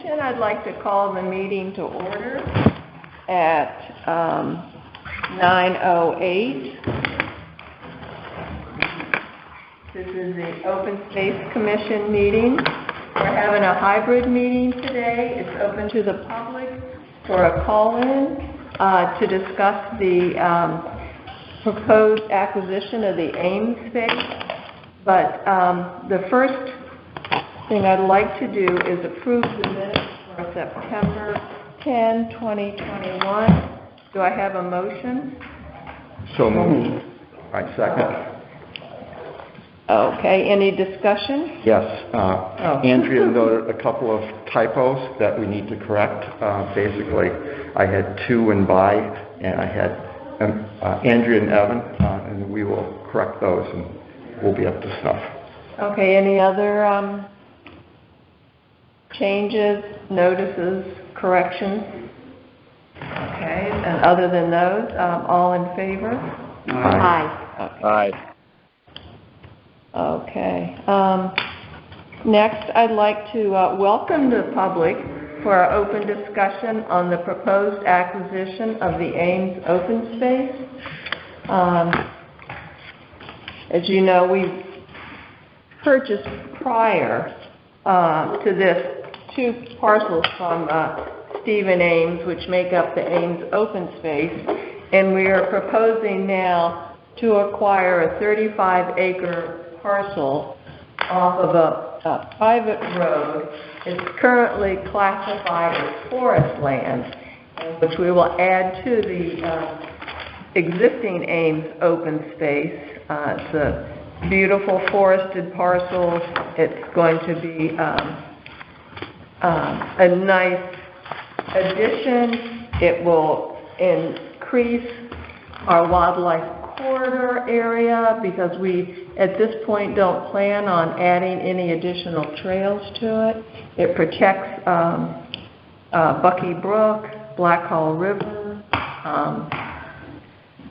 Attention, I'd like to call the meeting to order at 9:08. This is the Open Space Commission meeting. We're having a hybrid meeting today. It's open to the public for a call-in to discuss the proposed acquisition of the Ames space. But the first thing I'd like to do is approve the minutes for September 10, 2021. Do I have a motion? So moved. I second. Okay, any discussion? Yes. Andrea noted a couple of typos that we need to correct. Basically, I had to and by, and I had Andrea and Evan, and we will correct those, and we'll be up to snuff. Okay, any other changes, notices, corrections? Okay, and other than those, all in favor? Aye. Okay. Okay. Next, I'd like to welcome the public for our open discussion on the proposed acquisition of the Ames open space. As you know, we purchased prior to this 2 parcels from Stephen Ames, which make up the Ames open space, and we are proposing now to acquire a 35-acre parcel off of a private road. It's currently classified as forest land, which we will add to the existing Ames open space. It's a beautiful forested parcel. It's going to be a nice addition. It will increase our wildlife corridor area because we, at this point, don't plan on adding any additional trails to it. It protects Bucky Brook, Black Hall River,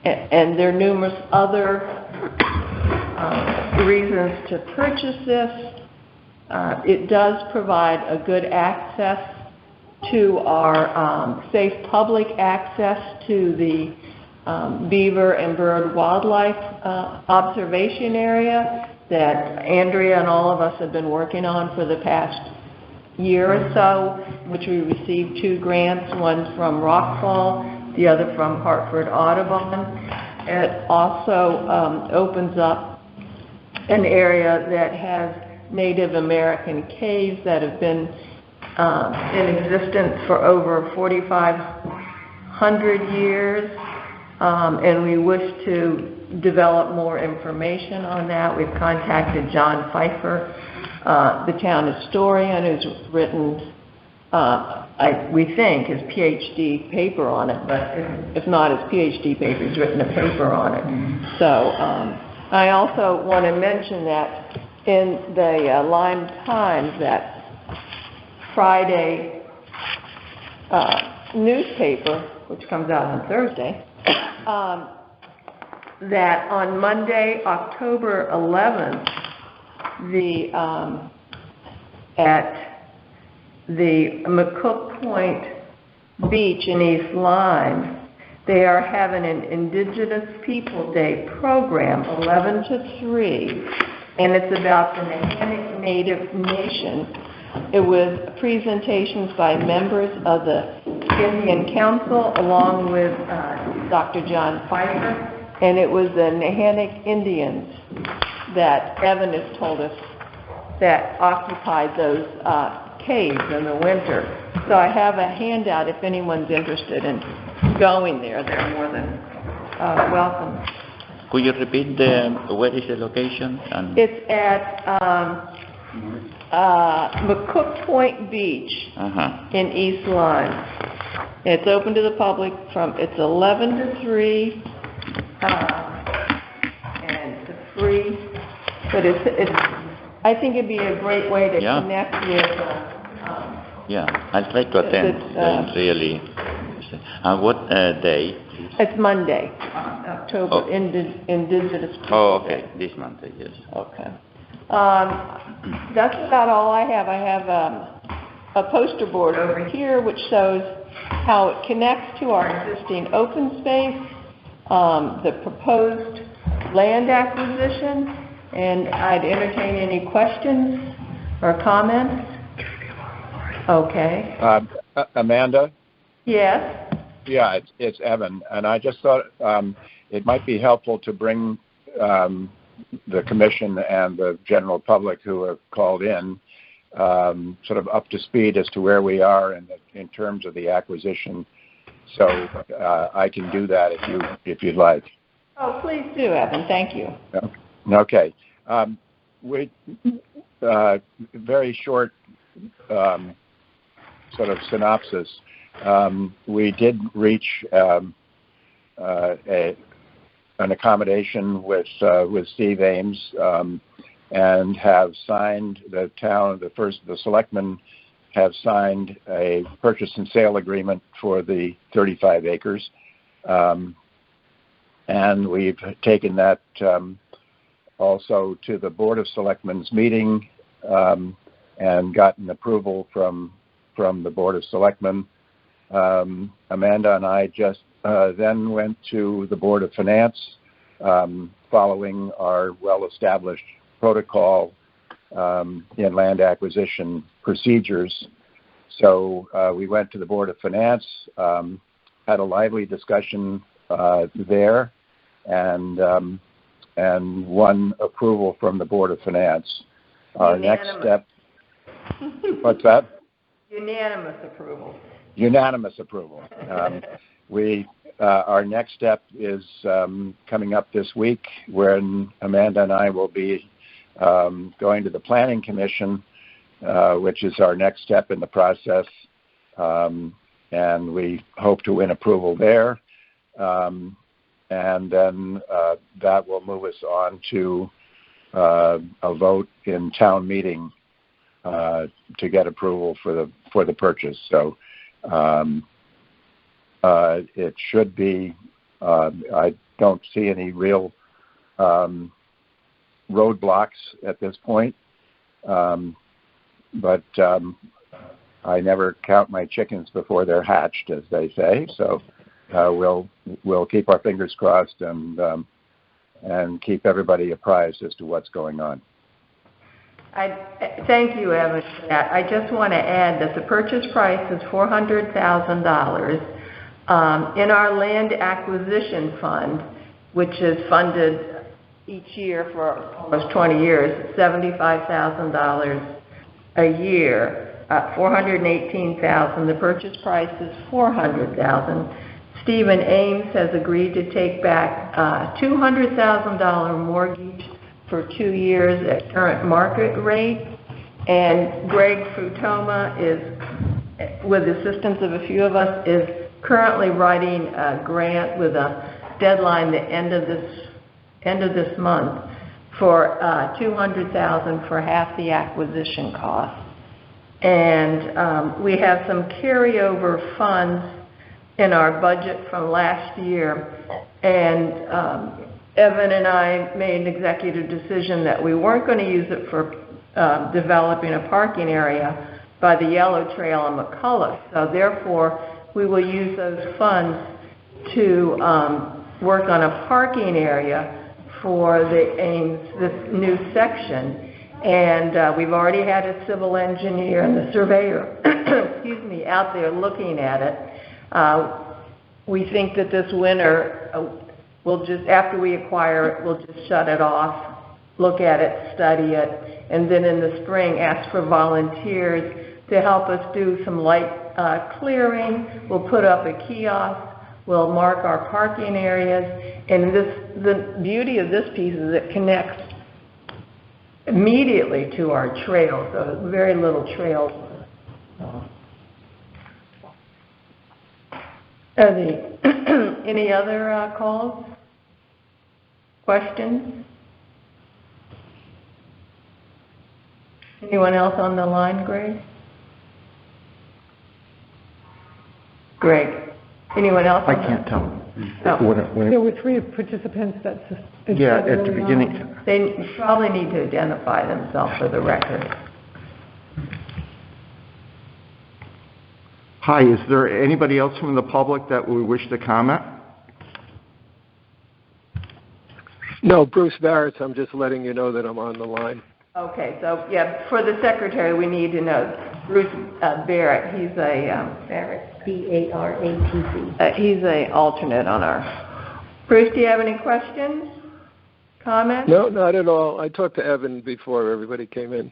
and there are numerous other reasons to purchase this. It does provide a good access to our safe public access to the beaver and bird wildlife observation area that Andrea and all of us have been working on for the past year or so, which we received 2 grants, one from Rockfall, the other from Hartford Audubon. It also opens up an area that has Native American caves that have been in existence for over 4,500 years. And we wish to develop more information on that. We've contacted John Pfeiffer, the town historian, who's written, we think, his PhD paper on it, but if not his PhD paper, he's written a paper on it. So I also want to mention that in the Lyme Times, that Friday newspaper, which comes out on Thursday, that on Monday, October 11th, at the McCook Point Beach in East Lyme, they are having an Indigenous People Day program, 11 to 3, and it's about the Nahanic Native Nation. It was presentations by members of the Indian Council along with Dr. John Pfeiffer, and it was the Nahanic Indians that Evan has told us that occupied those caves in the winter. So I have a handout if anyone's interested in going there. They're more than welcome. Could you repeat where is the location? It's at McCook Point Beach in East Lyme. It's open to the public it's 11 to 3, and it's free. But I think it'd be a great way to connect with. I'll try to attend. Really. And what day? It's Monday, October, Indigenous People Oh, okay. Day. This Monday, yes. Okay. That's about all I have. I have a poster board over here which shows how it connects to our existing open space, the proposed land acquisition, and I'd entertain any questions or comments. Okay. Amanda? Yes? Yeah, it's Evan. And I just thought it might be helpful to bring the commission and the general public who have called in sort of up to speed as to where we are in terms of the acquisition. So I can do that if you'd like. Oh, please do, Evan. Thank you. Okay. Very short sort of synopsis. We did reach an accommodation with Steve Ames and have signed the selectmen have signed a purchase and sale agreement for the 35 acres. And we've taken that also to the Board of Selectmen's meeting and gotten approval from the Board of Selectmen. Amanda and I just then went to the Board of Finance following our well-established protocol in land acquisition procedures. So we went to the Board of Finance, had a lively discussion there, and won approval from the Board of Finance. Our next step. What's that? Unanimous approval. Unanimous approval. Our next step is coming up this week, when Amanda and I will be going to the Planning Commission, which is our next step in the process, and we hope to win approval there. And then that will move us on to a vote in town meeting to get approval for the purchase. So it should be. I don't see any real roadblocks at this point, but I never count my chickens before they're hatched, as they say. So we'll keep our fingers crossed and keep everybody apprised as to what's going on. Thank you, Evan, for that. I just want to add that the purchase price is $400,000. In our land acquisition fund, which is funded each year for almost 20 years, $75,000 a year, $418,000. The purchase price is $400,000. Stephen Ames has agreed to take back $200,000 mortgage for 2 years at current market rate, and Greg Frutoma is, with the assistance of a few of us, is currently writing a grant with a deadline the end of this month for $200,000 for half the acquisition cost. And we have some carryover funds in our budget from last year, and Evan and I made an executive decision that we weren't going to use it for developing a parking area by the Yellow Trail in McCullough. So therefore, we will use those funds to work on a parking area for the Ames, this new section. And we've already had a civil engineer and the surveyor, excuse me, out there looking at it. We think that this winter, we'll just, after we acquire it, we'll just shut it off, look at it, study it, and then in the spring ask for volunteers to help us do some light clearing. We'll put up a kiosk. We'll mark our parking areas. And the beauty of this piece is it connects immediately to our trail, so very little trail. Any other calls? Questions? Anyone else on the line, Greg? Greg, anyone else? I can't tell. There were 3 participants that. Yeah, at the beginning. They probably need to identify themselves for the record. Hi, is there anybody else from the public that would wish to comment? No, Bruce Barrett. I'm just letting you know that I'm on the line. Okay, so, yeah, for the secretary, we need to know Bruce Barrett. He's a, Barrett. B-A-R-A-T-T. He's a alternate on our. Bruce, do you have any questions? Comments? No, not at all. I talked to Evan before everybody came in.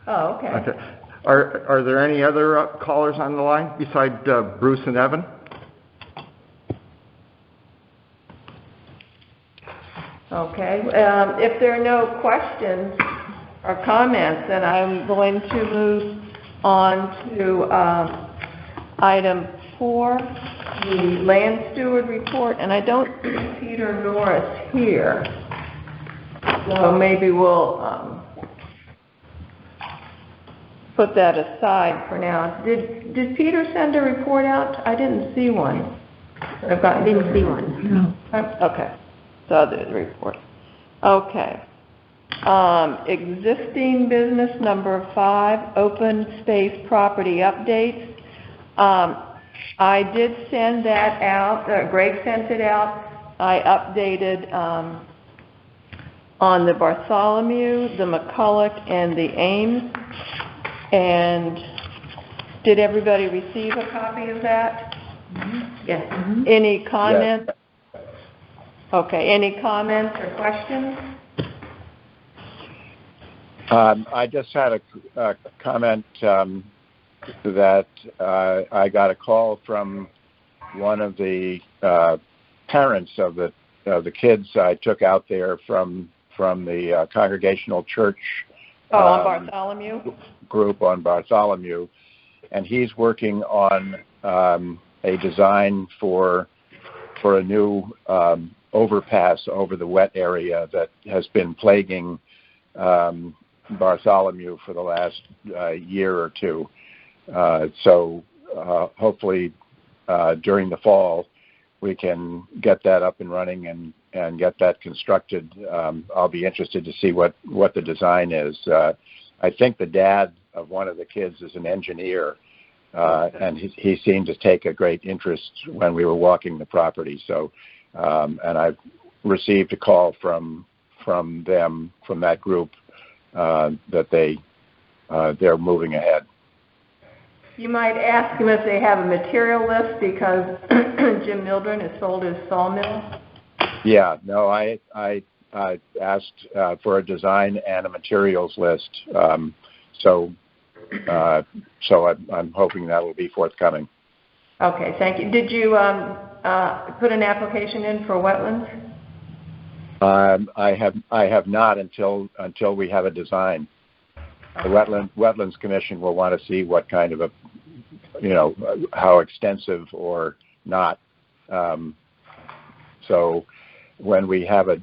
Oh, okay. Okay. Are there any other callers on the line besides Bruce and Evan? Okay. If there are no questions or comments, then I'm going to move on to item 4, the land steward report, and I don't see Peter Norris here, so maybe we'll put that aside for now. Did Peter send a report out? I didn't see one. I didn't see one. No. Okay. So the report. Okay. Existing business number 5, open space property updates. I did send that out. Greg sent it out. I updated on the Bartholomew, the McCulloch, and the Ames. And did everybody receive a copy of that? Mm-hmm. Yes. Mm-hmm. Any comments? Yes. Okay, any comments or questions? I just had a comment that I got a call from one of the parents of the kids I took out there from the Congregational Church. On Bartholomew? Group on Bartholomew, and he's working on a design for a new overpass over the wet area that has been plaguing Bartholomew for the last year or two. So hopefully during the fall we can get that up and running and get that constructed. I'll be interested to see what the design is. I think the dad of one of the kids is an engineer, and he seemed to take a great interest when we were walking the property. So, and I've received a call from that group that they're moving ahead. You might ask them if they have a material list because Jim Mildren has sold his sawmill. Yeah, no, I asked for a design and a materials list. So I'm hoping that will be forthcoming. Okay, thank you. Did you put an application in for wetlands? I have not until we have a design. The Wetlands Commission will want to see what kind of how extensive or not. So when we have a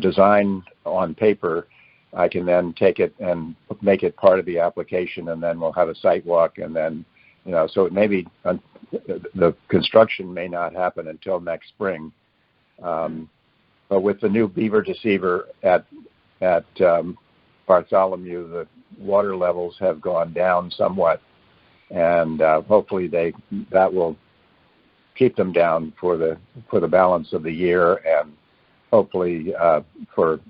design on paper, I can then take it and make it part of the application, and then we'll have a site walk, and then so it may be the construction may not happen until next spring. But with the new beaver deceiver at Bartholomew, the water levels have gone down somewhat, and hopefully that will keep them down for the balance of the year, and hopefully for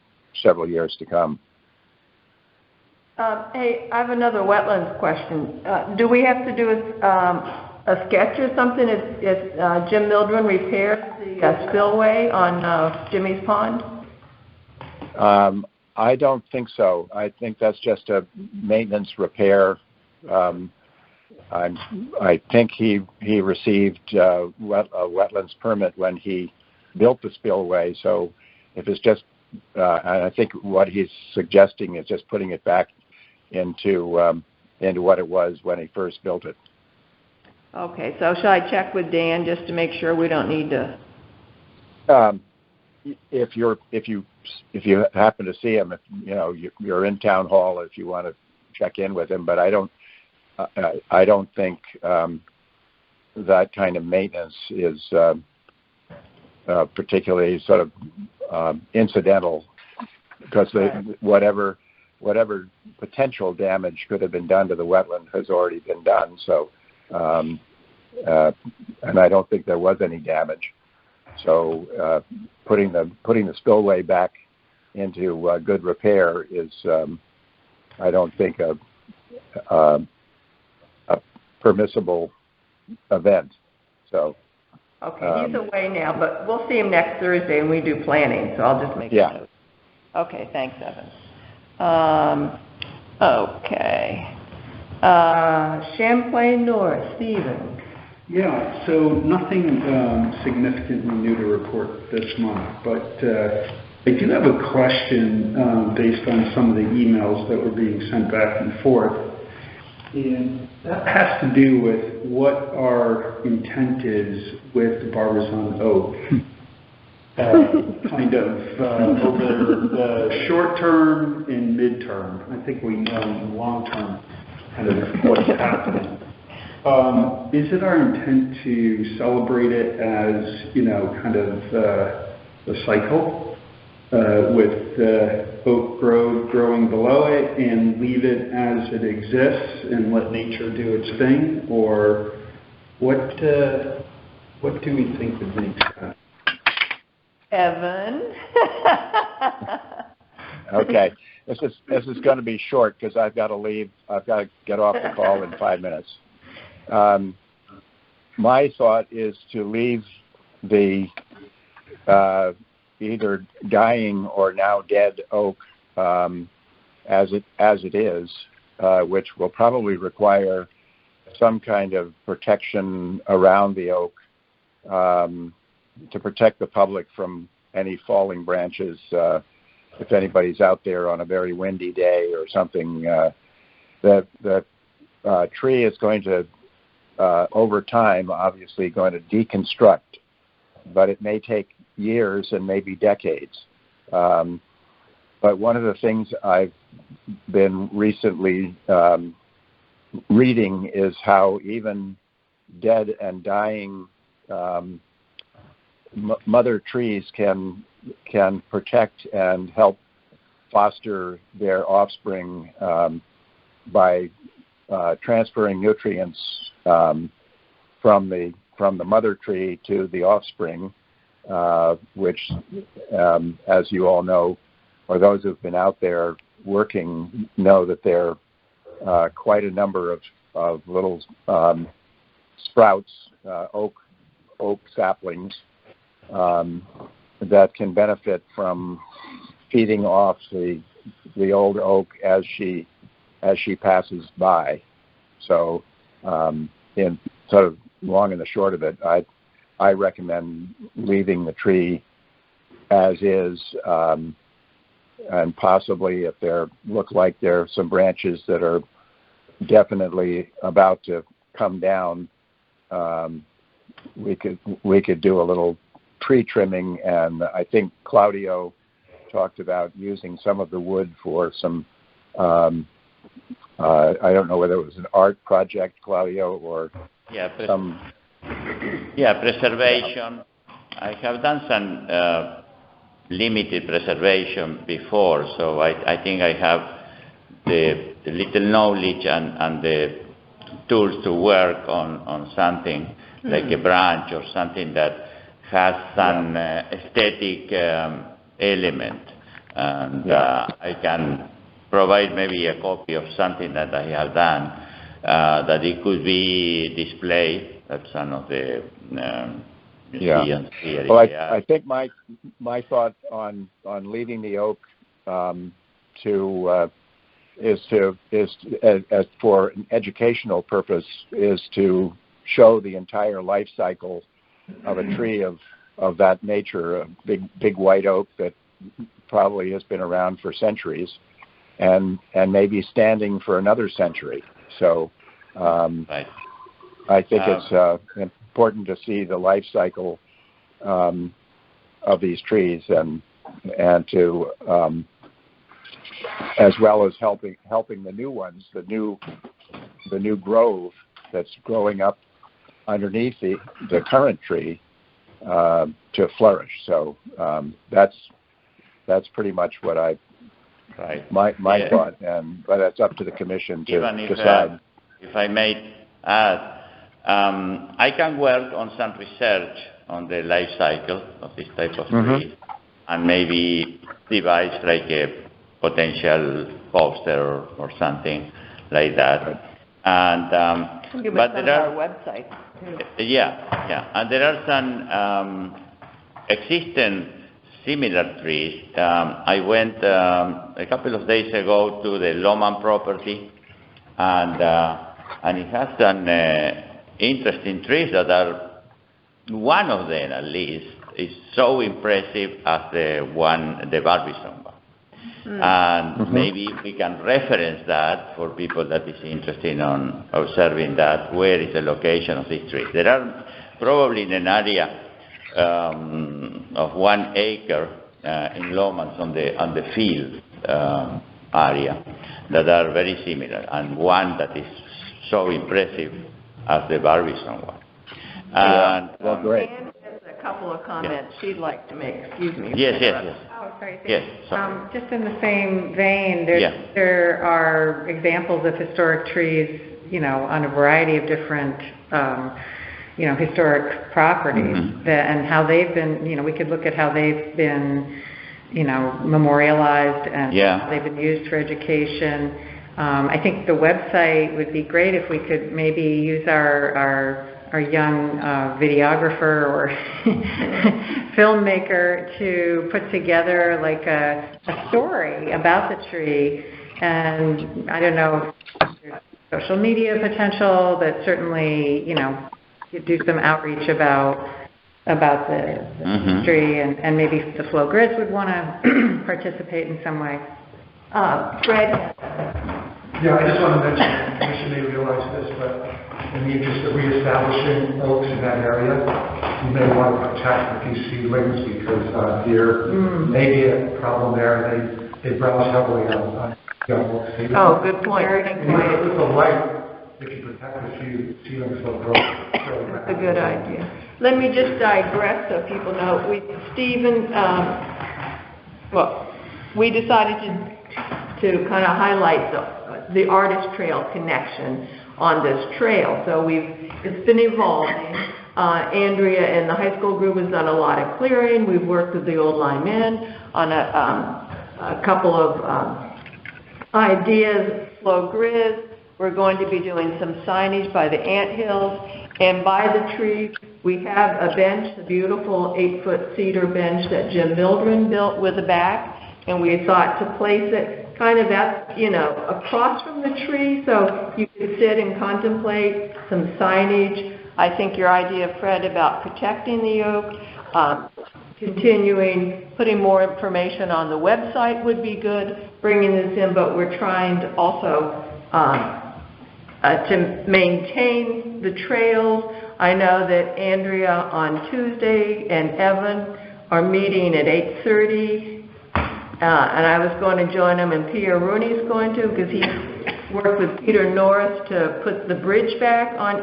several years to come. Hey, I have another wetlands question. Do we have to do a sketch or something if Jim Mildren repairs the spillway on Jimmy's Pond? I don't think so. I think that's just a maintenance repair. I think he received a wetlands permit when he built the spillway. So if it's just, and I think what he's suggesting is just putting it back into what it was when he first built it. Okay, so should I check with Dan just to make sure we don't need to? If you happen to see him, if you're in town hall, if you want to check in with him, but I don't think that kind of maintenance is particularly sort of incidental, because whatever whatever potential damage could have been done to the wetland has already been done. So, and I don't think there was any damage. So, putting the spillway back into good repair is, I don't think, a permissible event. So. Okay, he's away now, but we'll see him next Thursday, and we do planning. So I'll just make a note. Okay, thanks, Evan. Okay. Champlain North, Stephen. Yeah, so nothing significantly new to report this month, but I do have a question based on some of the emails that were being sent back and forth, and that has to do with what our intent is with the Barbizon oak. Kind of over the short term and mid-term. I think we know in the long term kind of what's happening. Is it our intent to celebrate it as, kind of the cycle with the oak grove growing below it and leave it as it exists and let nature do its thing? Or what do we think would make sense? Evan. Okay, this is going to be short because I've got to leave. I've got to get off the call in 5 minutes. My thought is to leave the either dying or now dead oak as it is, which will probably require some kind of protection around the oak to protect the public from any falling branches. If anybody's out there on a very windy day or something, the tree is going to, over time, obviously going to deconstruct, but it may take years and maybe decades. But one of the things I've been recently reading is how even dead and dying mother trees can protect and help foster their offspring by transferring nutrients from the mother tree to the offspring, which, as you all know, or those who've been out there working know that there are quite a number of little sprouts, oak saplings, that can benefit from feeding off the old oak as she passes by. So, in sort of long and the short of it, I recommend leaving the tree as is, and possibly if there look like there are some branches that are definitely about to come down, we could do a little tree trimming, and I think Claudio talked about using some of the wood for some, I don't know whether it was an art project, Claudio, or some... preservation. I have done some limited preservation before, so I think I have the little knowledge and the tools to work on something like a branch or something that has some aesthetic element, and I can provide maybe a copy of something that I have done that it could be displayed at some of the museums here. Well, I think my thought on leaving the oak is for an educational purpose, is to show the entire life cycle of a tree of that nature, a big white oak that probably has been around for centuries and maybe standing for another century. So I think it's important to see the life cycle of these trees and to as well as helping the new ones, the new grove that's growing up underneath the current tree to flourish. So that's pretty much what I right? My thought, but that's up to the commission to decide. If I may add, I can work on some research on the life cycle of this type of tree, and maybe devise like a potential poster or something like that. And but there are our website. And there are some existing similar trees. I went a couple of days ago to the Loman property, and it has some interesting trees that are, one of them at least, is so impressive as the Barbizon one. And maybe we can reference that for people that is interested on observing that, where is the location of these trees. There are probably in an area of 1 acre in Lomans on the field area that are very similar, and one that is so impressive as the Barbizon one. And, well, great. Anne has a couple of comments she'd like to make. Excuse me. Yes. Oh, sorry. Yes, sorry. Just in the same vein, there are examples of historic trees, on a variety of different, historic properties, and how they've been, we could look at how they've been, memorialized and how they've been used for education. I think the website would be great if we could maybe use our young videographer or filmmaker to put together like a story about the tree. And I don't know if there's social media potential, but certainly, you do some outreach about the history, and maybe the Flow Grids would want to participate in some way. Fred? Yeah, I just want to mention, the commission may realize this, but in the interest of reestablishing oaks in that area, you may want to protect a few seedlings because deer may be a problem there. They browse heavily on young oaks. Oh, good point. With the light, if you protect a few seedlings, they'll grow. That's a good idea. Let me just digress so people know. We decided to kind of highlight the artist trail connection on this trail. So it's been evolving. Andrea and the high school group has done a lot of clearing. We've worked with the Old Linemen on a couple of ideas, Flow Grids. We're going to be doing some signage by the anthills, and by the trees. We have a bench, a beautiful 8-foot cedar bench that Jim Mildren built with a back, and we thought to place it kind of at, across from the tree so you could sit and contemplate some signage. I think your idea, Fred, about protecting the oak, putting more information on the website would be good, bringing this in, but we're trying to also to maintain the trails. I know that Andrea on Tuesday and Evan are meeting at 8:30, and I was going to join them, and Pierre Rooney's going to, because he worked with Peter Norris to put the bridge back on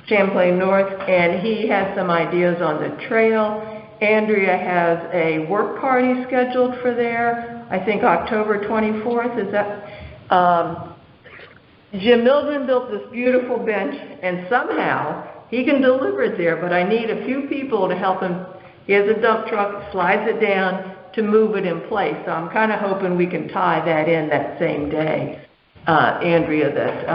Champlain North, and he has some ideas on the trail. Andrea has a work party scheduled for there, I think October 24th, is that? Jim Mildren built this beautiful bench, and somehow he can deliver it there, but I need a few people to help him. He has a dump truck, slides it down to move it in place. So I'm kind of hoping we can tie that in that same day, Andrea, that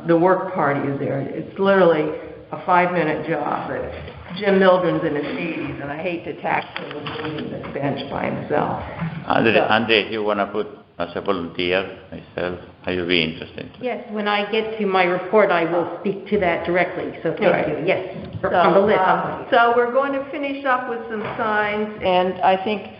the work party is there. It's literally a 5-minute job, but Jim Mildren's in his 80s, and I hate to tax him with moving this bench by himself. Andre, if you want to put as a volunteer myself, I will be interested. Yes, when I get to my report, I will speak to that directly, so thank you. Yes, so, on the list. So we're going to finish up with some signs, and I think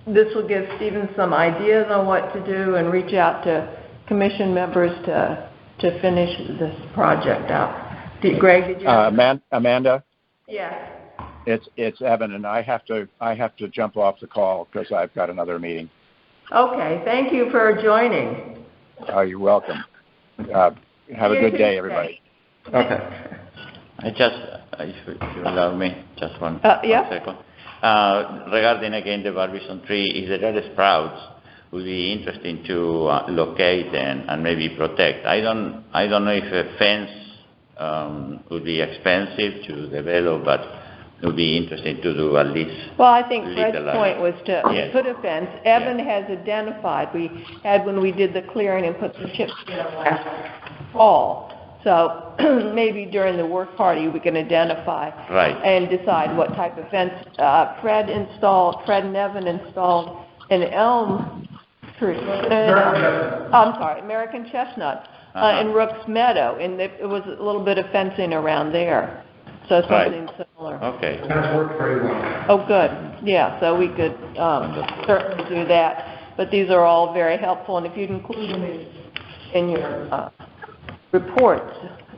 this will give Stephen some ideas on what to do and reach out to commission members to finish this project up. Greg, did you? Amanda? Yes. It's Evan, and I have to jump off the call because I've got another meeting. Okay, thank you for joining. Oh, you're welcome. Have a good day, everybody. Okay. If you allow me, just one yeah? second. Regarding again the barbizon tree, if there are sprouts, would be interesting to locate and maybe protect. I don't know if a fence would be expensive to develop, but it would be interesting to do at least. Well, I think Fred's little, point was to yes. put a fence. Evan has identified, we had when we did the clearing and put the chips in last fall. So maybe during the work party we can identify Right. and decide what type of fence. Fred and Evan installed an elm tree. I'm sorry, American chestnut in Rook's Meadow, and it was a little bit of fencing around there. So something similar. Okay. That's worked very well. Oh, good. Yeah, so we could certainly do that. But these are all very helpful, and if you'd include them in your reports,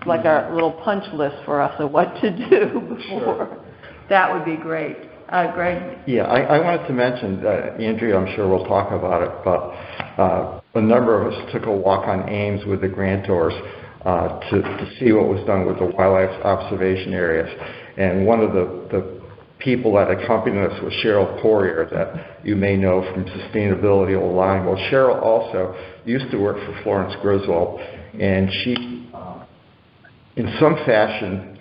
like our little punch list for us of what to do before, that would be great. Greg? Yeah, I wanted to mention, Andrea, I'm sure we'll talk about it, but a number of us took a walk on Ames with the grantors to see what was done with the wildlife observation areas. And one of the people that accompanied us was Cheryl Poirier, that you may know from Sustainability Online. Well, Cheryl also used to work for Florence Griswold, and she, in some fashion,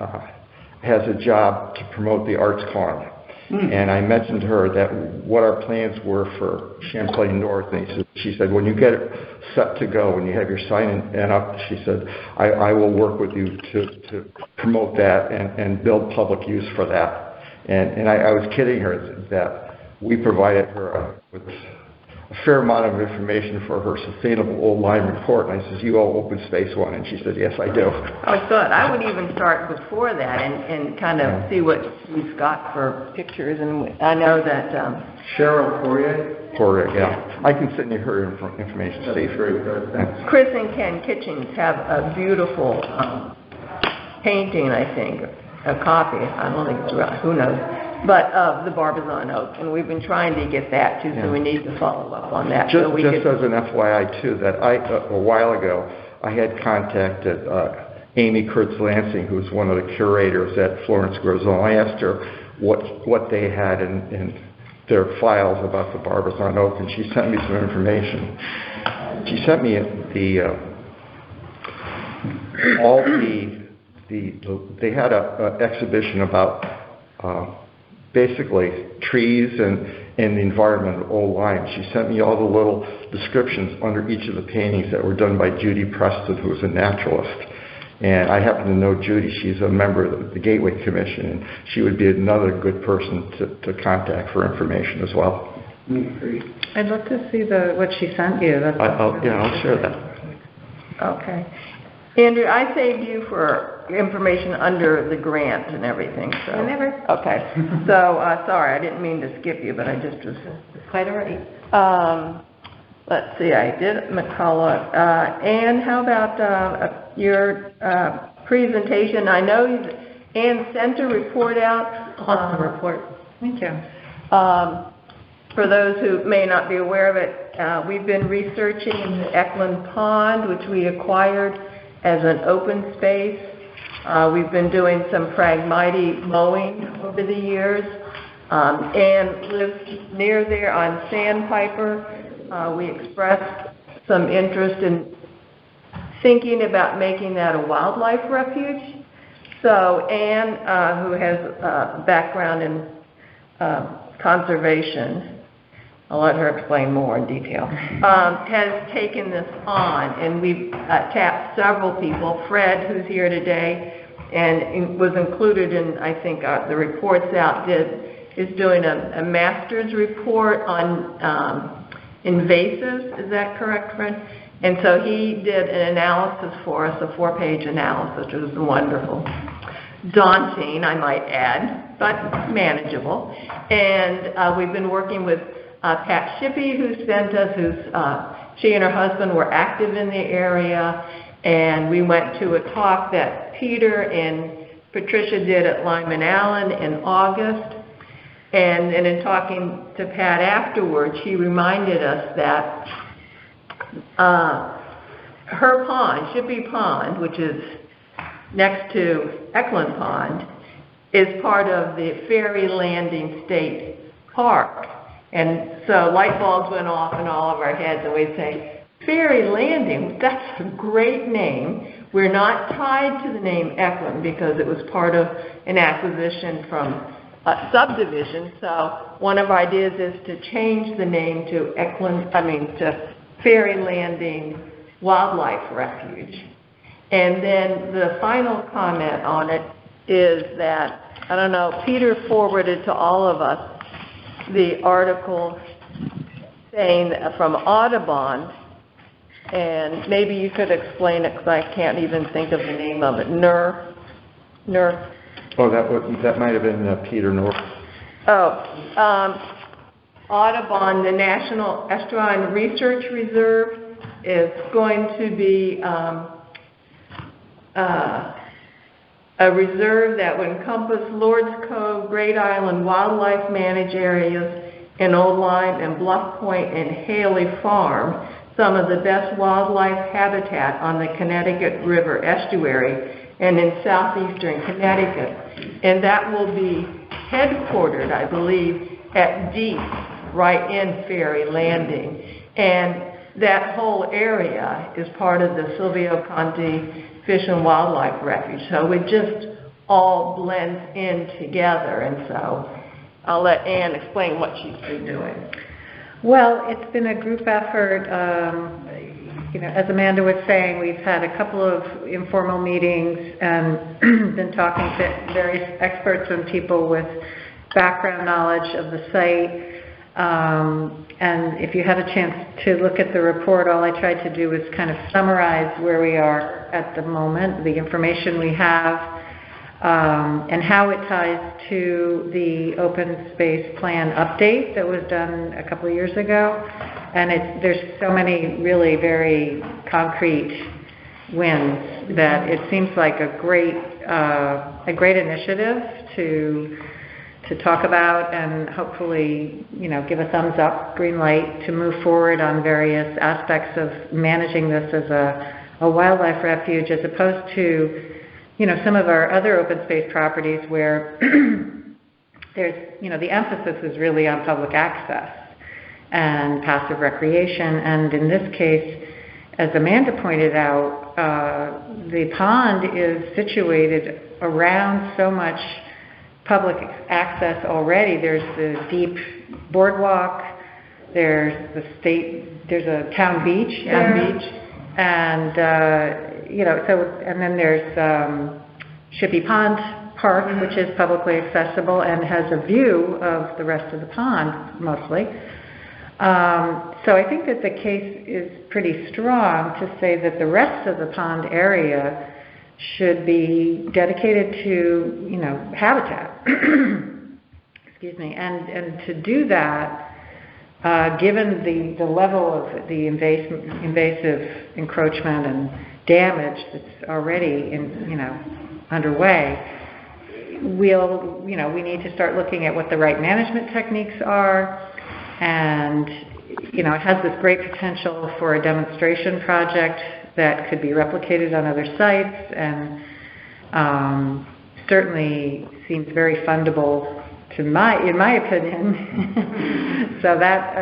has a job to promote the Arts Corner. And I mentioned to her that what our plans were for Champlain North, and she said, when you get it set to go, when you have your sign and up, she said, I will work with you to promote that and build public use for that. And I was kidding her that we provided her with a fair amount of information for her Sustainable Old Line report. And I said, you owe open space one? And she said, yes, I do. Oh, good. I would even start before that and kind of see what we've got for pictures. And I know that... Cheryl Poirier? Poirier, yeah. I can send you her information, Steve. Very good. Thanks. Chris and Ken Kitchens have a beautiful painting, I think, a copy. I don't think it's right. Who knows? But of the Barbizon oak, and we've been trying to get that too, so we need to follow up on that. Just as an FYI too, that a while ago, I had contacted Amy Kurtz-Lansing, who's one of the curators at Florence Griswold. I asked her what they had in their files about the Barbizon oak, and she sent me some information. She sent me they had an exhibition about basically trees and the environment of old lime. She sent me all the little descriptions under each of the paintings that were done by Judy Preston, who was a naturalist. And I happen to know Judy. She's a member of the Gateway Commission, and she would be another good person to contact for information as well. I'd love to see what she sent you. I'll share that. Okay. Andrew, I saved you for information under the grant and everything. So. Okay. So, sorry, I didn't mean to skip you, but I just was quite all right. Let's see, I did McCullough. Anne, how about your presentation? I know Anne sent a report out. Awesome report. Thank you. For those who may not be aware of it, we've been researching the Eklund Pond, which we acquired as an open space. We've been doing some Phragmite mowing over the years. Anne lives near there on Sandpiper. We expressed some interest in thinking about making that a wildlife refuge. So Anne, who has a background in conservation, I'll let her explain more in detail, has taken this on, and we've tapped several people. Fred, who's here today, and was included in, I think, the reports out, is doing a master's report on invasives. Is that correct, Fred? And so he did an analysis for us, a 4-page analysis, which was wonderful. Daunting, I might add, but manageable. And we've been working with Pat Shippey, who sent us, she and her husband were active in the area, and we went to a talk that Peter and Patricia did at Lyman Allen in August. And in talking to Pat afterwards, she reminded us that her pond, Shippey Pond, which is next to Eklund Pond, is part of the Ferry Landing State Park. And so light bulbs went off in all of our heads, and we'd say, Ferry Landing, that's a great name. We're not tied to the name Eklund because it was part of an acquisition from a subdivision. So one of our ideas is to change the name to to Ferry Landing Wildlife Refuge. And then the final comment on it is that, I don't know, Peter forwarded to all of us the article saying from Audubon, and maybe you could explain it because I can't even think of the name of it. Oh, that might have been Peter North. Audubon, the National Estrone Research Reserve, is going to be a reserve that would encompass Lord's Cove, Great Island Wildlife Managed Areas, and Old Lyme and Bluff Point and Haley Farm, some of the best wildlife habitat on the Connecticut River estuary and in southeastern Connecticut. And that will be headquartered, I believe, at Deep, right in Ferry Landing. And that whole area is part of the Silvio Conti Fish and Wildlife Refuge. So it just all blends in together. And so I'll let Ann explain what she's been doing. Well, it's been a group effort. As Amanda was saying, we've had a couple of informal meetings and been talking to various experts and people with background knowledge of the site. And if you had a chance to look at the report, all I tried to do was kind of summarize where we are at the moment, the information we have, and how it ties to the open space plan update that was done a couple of years ago. And there's so many really very concrete wins that it seems like a great initiative to talk about and hopefully, give a thumbs up, green light to move forward on various aspects of managing this as a wildlife refuge, as opposed to, some of our other open space properties where there's, the emphasis is really on public access and passive recreation. And in this case, as Amanda pointed out, the pond is situated around so much public access already. There's the Deep Boardwalk, there's a town beach there. And, and then there's Shippey Pond Park, which is publicly accessible and has a view of the rest of the pond, mostly. So I think that the case is pretty strong to say that the rest of the pond area should be dedicated to, habitat. Excuse me. And to do that, given the level of the invasive encroachment and damage that's already underway, we need to start looking at what the right management techniques are. And, it has this great potential for a demonstration project that could be replicated on other sites, and certainly seems very fundable in my opinion. So that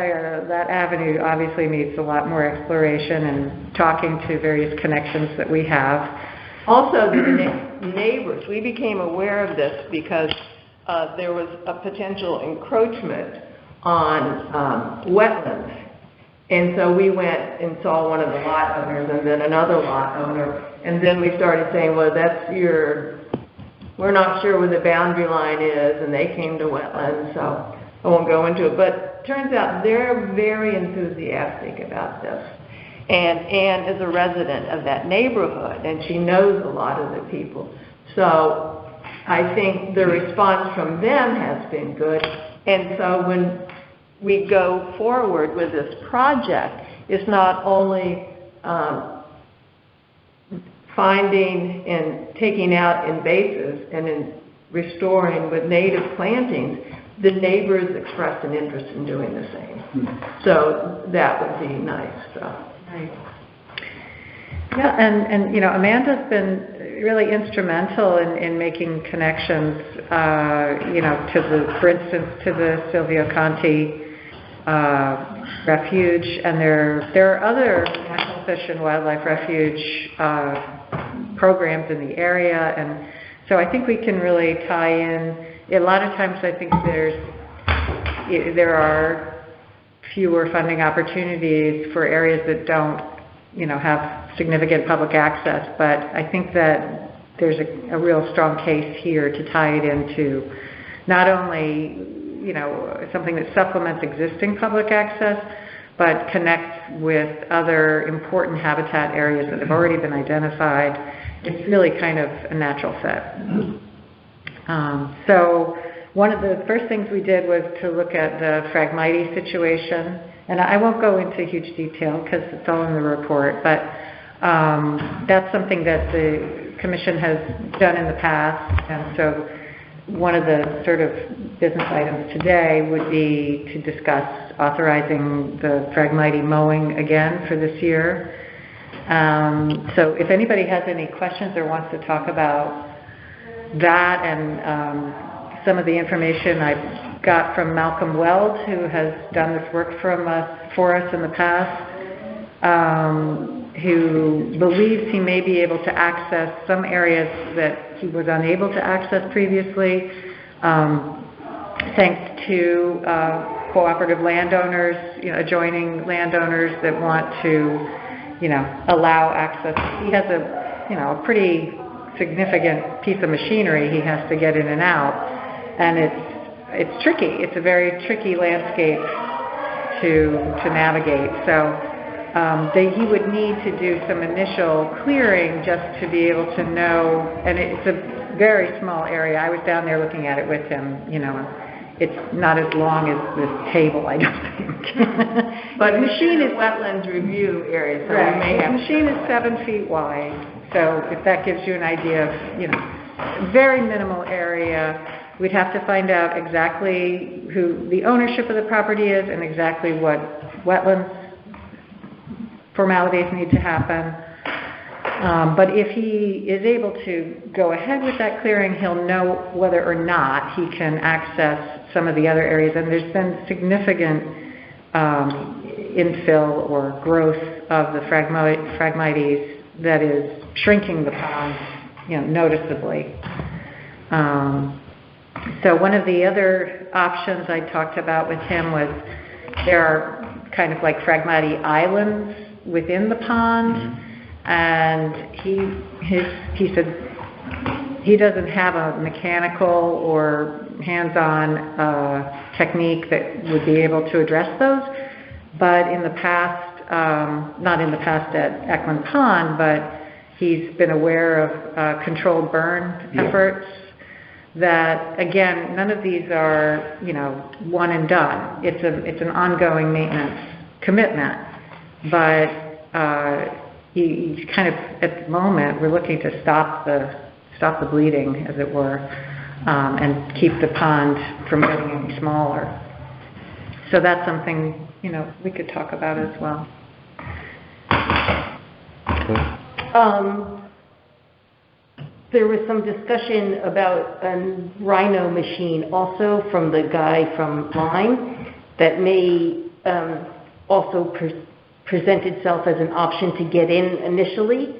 avenue obviously needs a lot more exploration and talking to various connections that we have. Also, the neighbors, we became aware of this because there was a potential encroachment on wetlands. And so we went and saw one of the lot owners and then another lot owner. And then we started saying, well, we're not sure where the boundary line is. And they came to wetlands, so I won't go into it. But it turns out they're very enthusiastic about this. And Ann is a resident of that neighborhood, and she knows a lot of the people. So I think the response from them has been good. And so when we go forward with this project, it's not only finding and taking out invasives and in restoring with native plantings. The neighbors expressed an interest in doing the same. So that would be nice. So. Right. Yeah, and Amanda's been really instrumental in making connections, for instance, to the Silvio Conti refuge, and there are other National Fish and Wildlife Refuge programs in the area, and so I think we can really tie in. A lot of times I think there are fewer funding opportunities for areas that don't, have significant public access, but I think that there's a real strong case here to tie it into not only, something that supplements existing public access, but connects with other important habitat areas that have already been identified. It's really kind of a natural fit. So one of the first things we did was to look at the Phragmites situation, and I won't go into huge detail because it's all in the report, but that's something that the Commission has done in the past, and so one of the sort of business items today would be to discuss authorizing the Phragmites mowing again for this year. So if anybody has any questions or wants to talk about that and some of the information I got from Malcolm Weld, who has done this work for us in the past, who believes he may be able to access some areas that he was unable to access previously, thanks to cooperative landowners, adjoining landowners that want to, allow access. He has a pretty significant piece of machinery he has to get in and out, and it's tricky. It's a very tricky landscape to navigate. So he would need to do some initial clearing just to be able to know, and it's a very small area. I was down there looking at it with him, it's not as long as this table, I don't think. But the machine is wetlands review area, so right. We may have. The machine is 7 feet wide, so if that gives you an idea of, very minimal area. We'd have to find out exactly who the ownership of the property is and exactly what wetlands formalities need to happen. But if he is able to go ahead with that clearing, he'll know whether or not he can access some of the other areas. And there's been significant infill or growth of the Phragmites that is shrinking the pond, noticeably. So one of the other options I talked about with him was there are kind of like Phragmite islands within the pond, and he said he doesn't have a mechanical or hands-on technique that would be able to address those, but in the past, not in the past at Ekman Pond, but he's been aware of controlled burn efforts. That again, none of these are one and done. It's an ongoing maintenance commitment, but you kind of at the moment we're looking to stop the bleeding, as it were, and keep the pond from getting any smaller. So that's something we could talk about as well. There was some discussion about a rhino machine also from the guy from Lyme that may also present itself as an option to get in initially.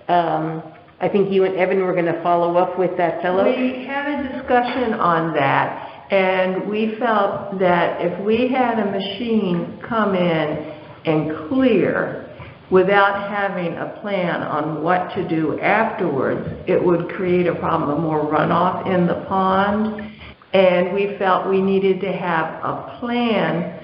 I think you and Evan were going to follow up with that fellow. We had a discussion on that, and we felt that if we had a machine come in and clear without having a plan on what to do afterwards, it would create a problem, more runoff in the pond. And we felt we needed to have a plan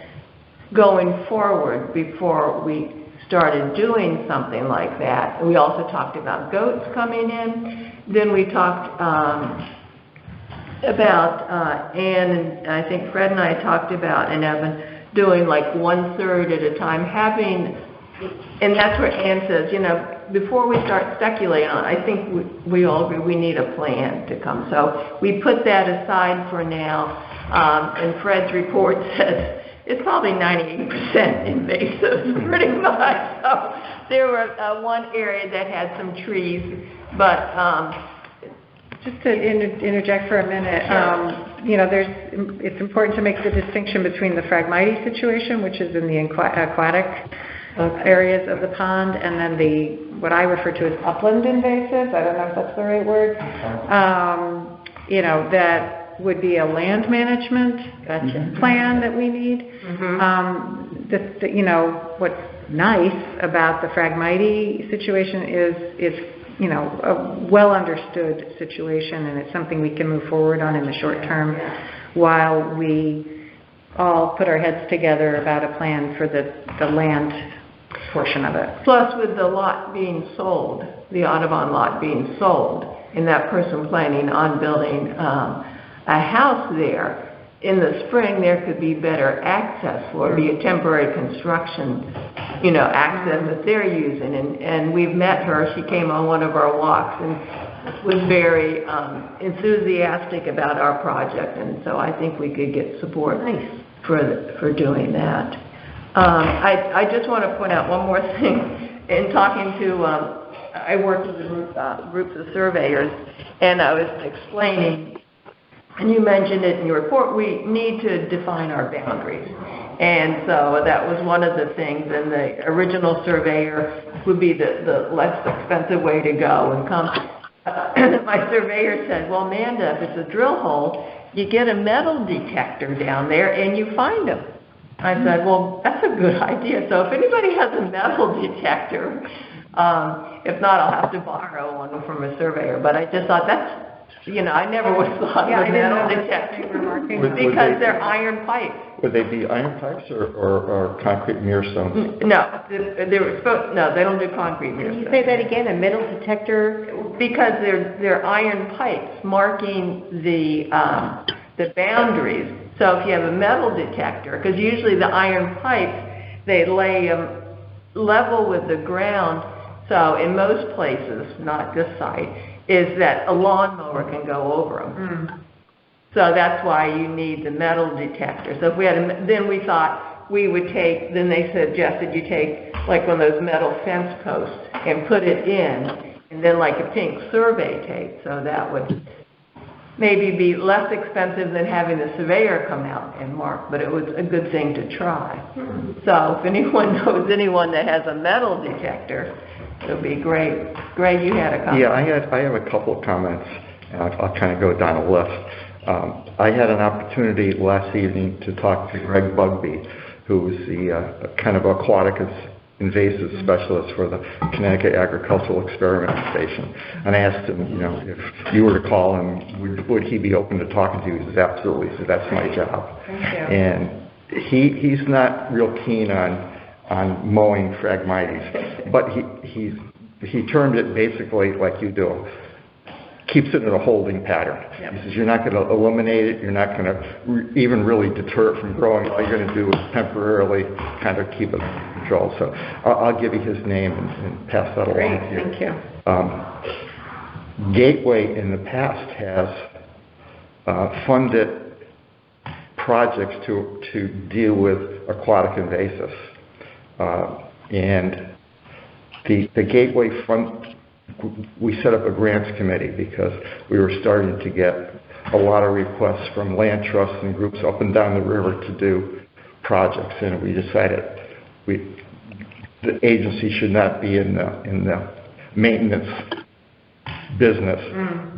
going forward before we started doing something like that. We also talked about goats coming in. Then we talked about, Ann and I think Fred and I talked about, and Evan, doing like 1/3 at a time, and that's where Ann says, before we start speculating on it, I think we all agree we need a plan to come. So we put that aside for now, and Fred's report says it's probably 98% invasive, pretty much. So there were one area that had some trees, but just to interject for a minute, it's important to make the distinction between the Phragmites situation, which is in the aquatic areas of the pond, and then what I refer to as upland invasives. I don't know if that's the right word. That would be a land management plan that we need. What's nice about the Phragmites situation is it's a well understood situation, and it's something we can move forward on in the short term while we all put our heads together about a plan for the land portion of it. Plus, with the lot being sold, the Audubon lot being sold, and that person planning on building a house there, in the spring there could be better access for be a temporary construction, access that they're using. And we've met her. She came on one of our walks and was very enthusiastic about our project. And so I think we could get support for doing that. I just want to point out one more thing. In talking to, I worked with groups of surveyors, and I was explaining, and you mentioned it in your report, we need to define our boundaries. And so that was one of the things, and the original surveyor would be the less expensive way to go and come. My surveyor said, well, Amanda, if it's a drill hole, you get a metal detector down there and you find them. I said, well, that's a good idea. So if anybody has a metal detector, if not, I'll have to borrow one from a surveyor. But I just thought that's, I never would have thought of a metal detector because they're iron pipes. Would they be iron pipes or concrete mirrorstones? No, they don't do concrete mirrorstones. Can you say that again? A metal detector? Because they're iron pipes marking the boundaries. So if you have a metal detector, because usually the iron pipes, they lay level with the ground. So in most places, not this site, is that a lawnmower can go over them. So that's why you need the metal detector. So if we had, then we thought we would take, then they suggested you take like one of those metal fence posts and put it in, and then like a pink survey tape. So that would maybe be less expensive than having the surveyor come out and mark, but it was a good thing to try. So if anyone knows anyone that has a metal detector, it would be great. Greg, you had a comment. Yeah, I have a couple of comments, and I'll kind of go down a list. I had an opportunity last evening to talk to Greg Bugbee, who is the kind of aquatic invasive specialist for the Connecticut Agricultural Experiment Station. And I asked him, if you were to call him, would he be open to talking to you? He says, absolutely. He said, that's my job. Thank you. And he's not real keen on mowing Phragmites, but he termed it basically like you do. Keeps it in a holding pattern. Yep. He says you're not going to eliminate it, you're not going to even really deter it from growing. All you're going to do is temporarily kind of keep it under control. So I'll give you his name and pass that along to you. Thank you. Gateway in the past has funded projects to deal with aquatic invasives. And the Gateway Fund, we set up a grants committee because we were starting to get a lot of requests from land trusts and groups up and down the river to do projects, and we decided the agency should not be in the maintenance business,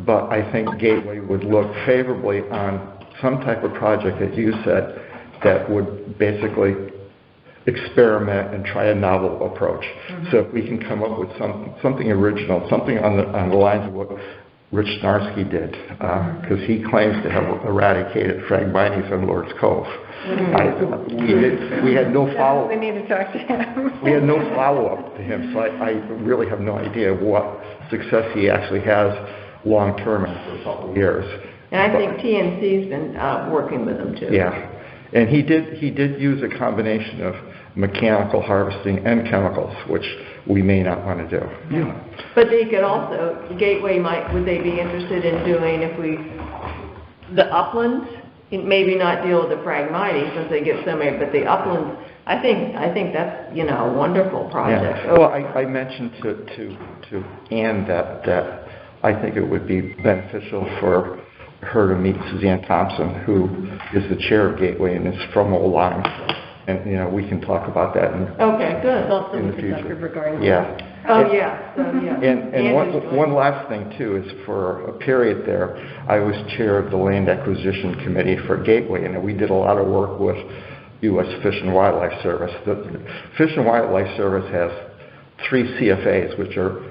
but I think Gateway would look favorably on some type of project, as you said, that would basically experiment and try a novel approach. So if we can come up with something original, something on the lines of what Rich Snarsky did, because he claims to have eradicated Phragmites on Lord's Cove. We had no follow-up. We need to talk to him. We had no follow-up to him, so I really have no idea what success he actually has long-term after a couple of years. And I think TNC's been working with him too. Yeah. And he did use a combination of mechanical harvesting and chemicals, which we may not want to do. Yeah. But they could also, Gateway would they be interested in doing the uplands maybe not deal with the Phragmites since they get so many, but the uplands, I think that's, a wonderful project. Yeah. Well, I mentioned to Ann that I think it would be beneficial for her to meet Suzanne Thompson, who is the chair of Gateway and is from Old Lyme. And, we can talk about that Okay, good. in the future. Regarding Yeah. Oh, yeah, so, yeah. And one last thing, too, is for a period there, I was chair of the Land Acquisition Committee for Gateway, and we did a lot of work with U.S. Fish and Wildlife Service. The Fish and Wildlife Service has 3 CFAs, which are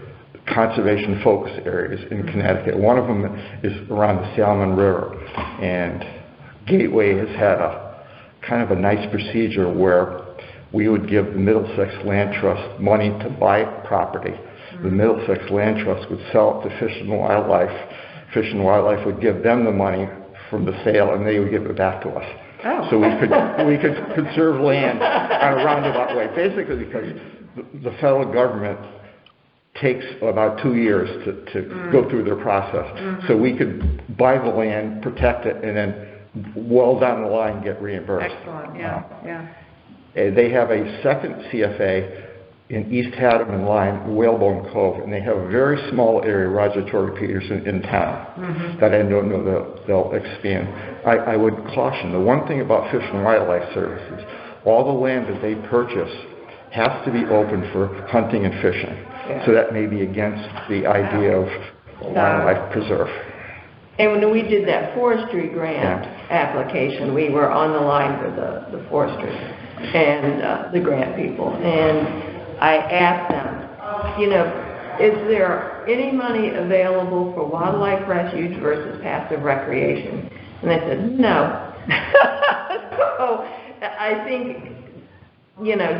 conservation focus areas in Connecticut. One of them is around the Salmon River, and Gateway has had a kind of a nice procedure where we would give the Middlesex Land Trust money to buy property. The Middlesex Land Trust would sell it to Fish and Wildlife. Fish and Wildlife would give them the money from the sale, and they would give it back to us. Oh. So we could conserve land on a roundabout way, basically because the federal government takes about 2 years to go through their process. So we could buy the land, protect it, and then well down the line get reimbursed. Excellent, yeah. They have a second CFA in East Haddam and Lyme, Whalebone Cove, and they have a very small area, Roger Torrey Peterson, in town that I don't know they'll expand. I would caution, the one thing about Fish and Wildlife Services, all the land that they purchase has to be open for hunting and fishing. Yeah. So that may be against the idea of wildlife preserve. And when we did that forestry grant application, we were on the line for the forestry and the grant people. And I asked them, is there any money available for wildlife refuge versus passive recreation? And they said, no. So I think,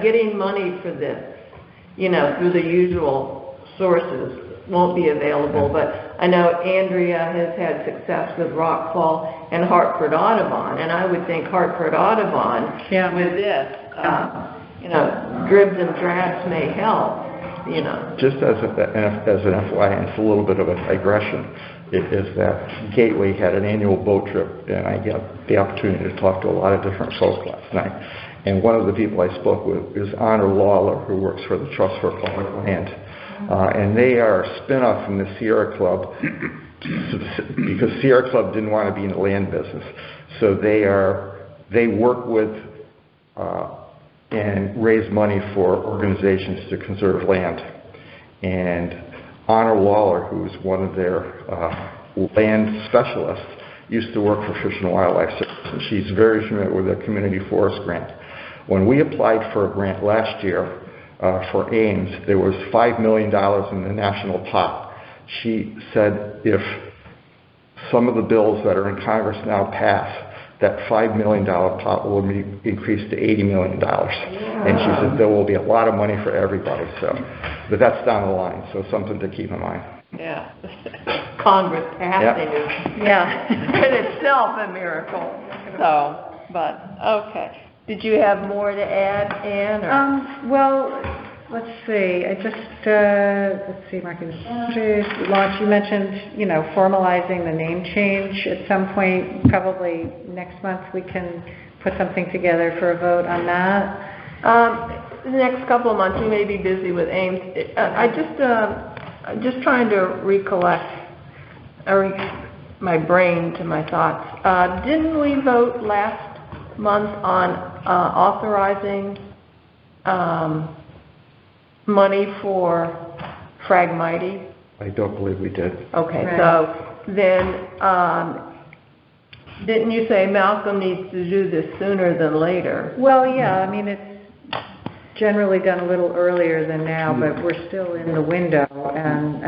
getting money for this, through the usual sources won't be available, but I know Andrea has had success with Rockfall and Hartford Audubon, and I would think Hartford Audubon with this, dribs and drabs may help, Just as an FYI, and it's a little bit of a digression, is that Gateway had an annual boat trip, and I got the opportunity to talk to a lot of different folks last night. And one of the people I spoke with is Honor Lawler, who works for the Trust for Public Land. And they are a spin-off from the Sierra Club because Sierra Club didn't want to be in the land business. So they work with and raise money for organizations to conserve land. And Honor Lawler, who is one of their land specialists, used to work for Fish and Wildlife Service, and she's very familiar with their community forest grant. When we applied for a grant last year for Ames, there was $5 million in the national pot. She said if some of the bills that are in Congress now pass, that $5 million pot will be increased to $80 million. And she said there will be a lot of money for everybody. But that's down the line, so something to keep in mind. Yeah. Congress passing is in itself a miracle. So, but okay. Did you have more to add, Ann? Or? Well, let's see. I just, marketing launch. You mentioned, formalizing the name change at some point. Probably next month we can put something together for a vote on that. The next couple of months we may be busy with Ames. I'm just trying to recollect my brain to my thoughts. Didn't we vote last month on authorizing money for Phragmites? I don't believe we did. Okay, right. So then didn't you say Malcolm needs to do this sooner than later? Well, yeah, it's generally done a little earlier than now, but we're still in the window. And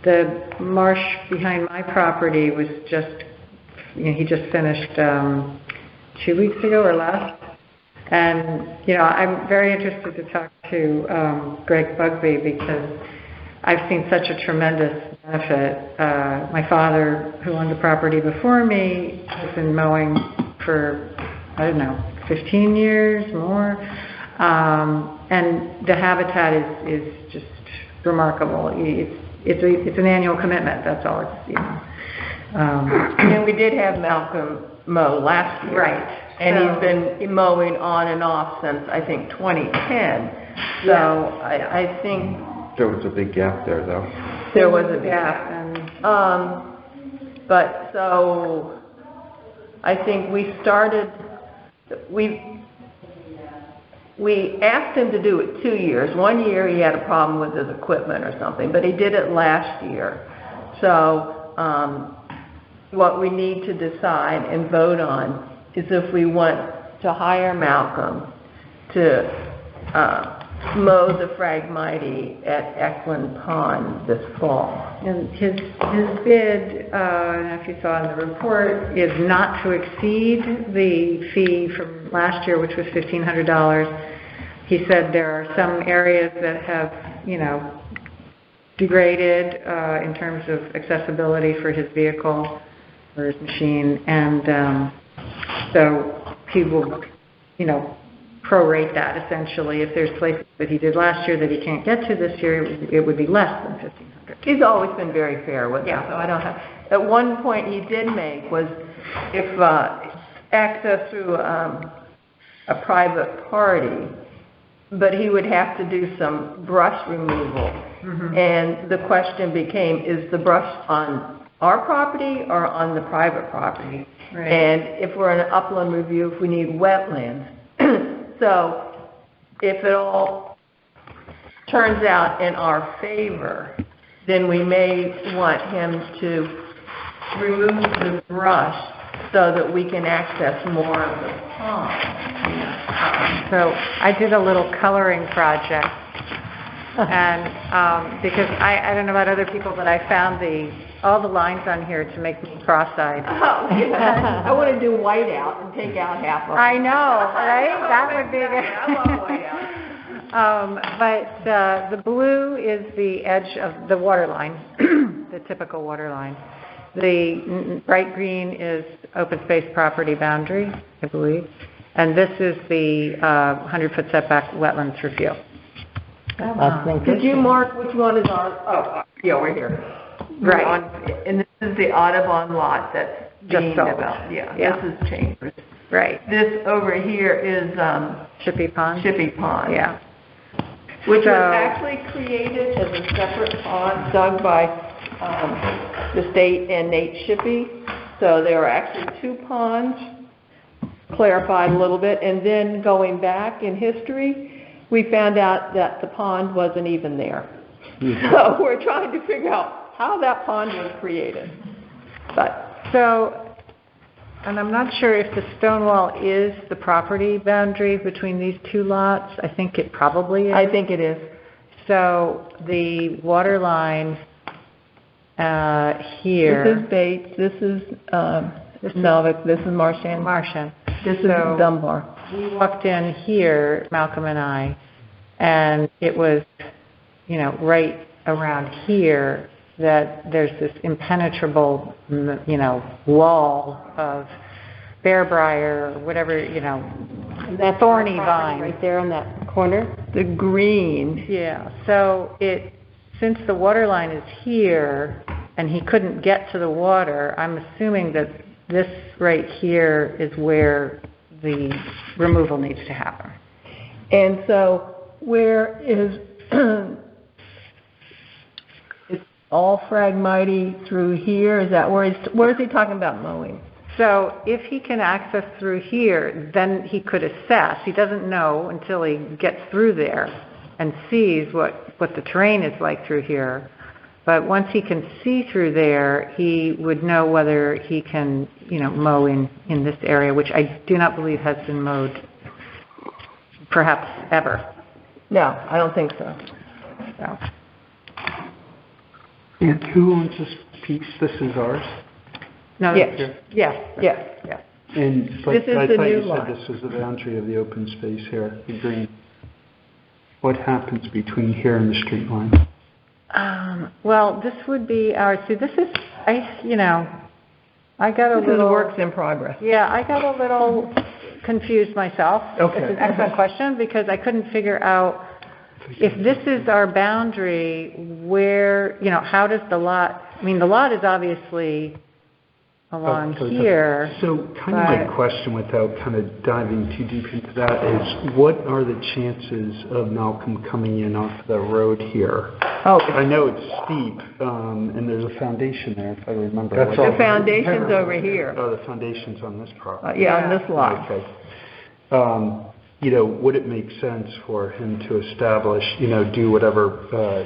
the marsh behind my property was just, he just finished 2 weeks ago or less. And, I'm very interested to talk to Greg Bugbee because I've seen such a tremendous benefit. My father, who owned the property before me, has been mowing for, 15 years, more. And the habitat is just remarkable. It's an annual commitment, that's all. And we did have Malcolm mow last year. Right. And So- he's been mowing on and off since, I think, 2010. So I think There was a big gap there, though. there was a Yeah, gap. and But so I think we asked him to do it 2 years. 1 year he had a problem with his equipment or something, but he did it last year. So what we need to decide and vote on is if we want to hire Malcolm to mow the Phragmite at Eklund Pond this fall. And his bid, I don't know if you saw in the report, is not to exceed the fee from last year, which was $1,500. He said there are some areas that have, degraded in terms of accessibility for his vehicle or his machine, and so he will, prorate that essentially. If there's places that he did last year that he can't get to this year, it would be less than $1,500. He's always been very fair with us, so I don't have... At one point he did make was if access through a private party, but he would have to do some brush removal. Mm-hmm. And the question became, is the brush on our property or on the private property? Right. And if we're in an upland review, if we need wetlands. So if it all turns out in our favor, then we may want him to remove the brush so that we can access more of the pond. So I did a little coloring project, and because I don't know about other people, but I found all the lines on here to make me cross-eyed. Oh, yeah. I want to do whiteout and take out half of it. I know, right? That would be good. I love whiteout. But the blue is the edge of the water line, the typical water line. The bright green is open space property boundary, I believe. And this is the 100-foot setback wetlands review. Did you mark which one is ours? Oh, yeah, we're here. Right. And this is the Audubon lot that's being sold. developed. Yeah, Yeah. this is Chambers. Right. This over here is Shippey Pond? Shippey Pond. Yeah. Which So- was actually created as a separate pond dug by the state and Nate Shippey. So there are actually two ponds, clarified a little bit, and then going back in history, we found out that the pond wasn't even there. So we're trying to figure out how that pond was created. And I'm not sure if the stone wall is the property boundary between these two lots. I think it probably is. I think it is. So the water line here. This is Bates, this is Novick, this is Marchand. Martian. This is So- Dunbar. We walked in here, Malcolm and I, and it was, right around here that there's this impenetrable, wall of bear briar, or whatever, That's thorny our property vine. right there on that corner. The green. Yeah, so since the water line is here and he couldn't get to the water, I'm assuming that this right here is where the removal needs to happen. And so where is, it's all Phragmite through here? Is that where is he talking about mowing? So if he can access through here, then he could assess. He doesn't know until he gets through there and sees what the terrain is like through here. But once he can see through there, he would know whether he can, mow in this area, which I do not believe has been mowed perhaps ever. No, I don't think so. So. And who owns this piece? This is ours? No, Yes. yes. Yes. And, but This is I the thought new you lot. said this was the boundary of the open space here, the green. What happens between here and the street line? Well, this would be this is, I got a This is little... works in progress. Yeah, I got a little confused myself. Okay. It's an excellent question because I couldn't figure out if this is our boundary, where, how does the lot, the lot is obviously along here. So kind of my question, without kind of diving too deep into that, is what are the chances of Malcolm coming in off the road here? Oh, I know it's steep, and there's a foundation there, if I remember. the foundation's over here. Oh, the foundation's on this property. Yeah, on this lot. Okay. Would it make sense for him to establish, do whatever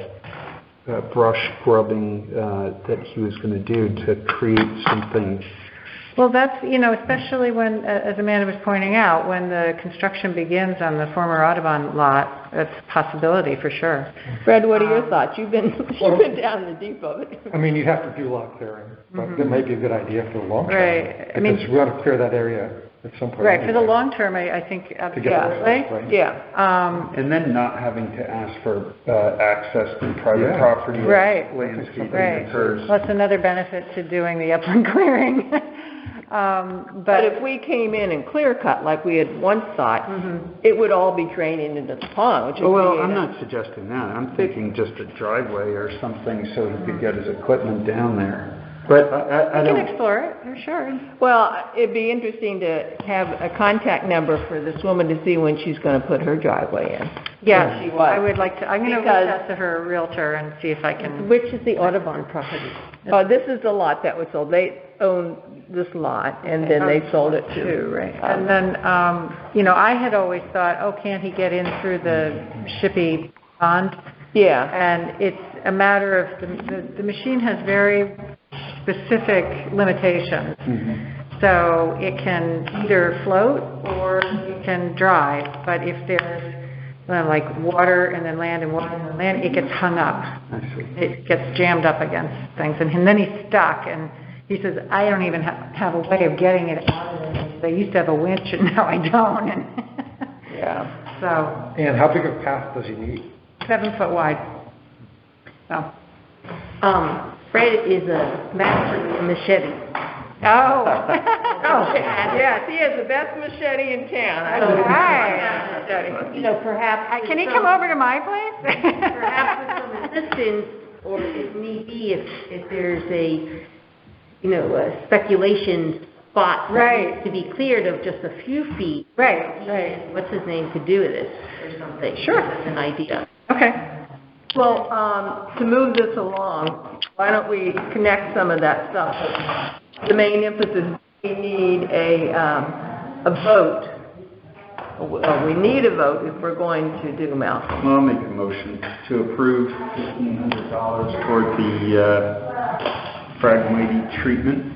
brush grubbing that he was going to do to create something? Well, that's, especially when, as Amanda was pointing out, when the construction begins on the former Audubon lot, that's a possibility for sure. Fred, what are your thoughts? You've been down the deep of it. I mean, you have to do lot clearing, but that might be a good idea for the long term. Right. I mean, because we ought to clear that area at some point. Right, for the long term, I think absolutely. Yeah. And then not having to ask for access to private property. Right. Landscaping Right. occurs. Well, that's another benefit to doing the upland clearing. But if we came in and clear cut like we had once thought, it would all be draining into the pond, which would Well, create I'm not suggesting that. I'm thinking just a driveway or something so he could get his equipment down there. But I You can don't... explore it, for sure. Well, it'd be interesting to have a contact number for this woman to see when she's going to put her driveway in. Yeah, She was. I would like to, I'm going to reach Because- out to her realtor and see if I can. Which is the Audubon property? This is the lot that was sold. They own this lot, and then they sold it to. Right. And then, I had always thought, can't he get in through the Shippey pond? Yeah. And it's a matter of, the machine has very specific limitations. So it can either float or it can drive, but if there's like water and then land and water and then land, it gets hung up. I see. It gets jammed up against things, and then he's stuck, and he says, I don't even have a way of getting it out of there. They used to have a winch, and now I don't. And Yeah. so And how big a path does he need? 7 foot wide. So. Fred is a master of machete. Oh. Yes, he has the best machete in town. Right. Perhaps... Can he come over to my place? Perhaps with some assistance, or if need be, if there's a speculation spot that Right. needs to be cleared of just a few feet. Right. What's his name could do with this or something. Sure. That's an idea. Okay. Well, to move this along, why don't we connect some of that stuff? The main emphasis, we need a vote. Well, we need a vote if we're going to do Malcolm. Well, I'll make a motion to approve $1,500 toward the Phragmite treatment.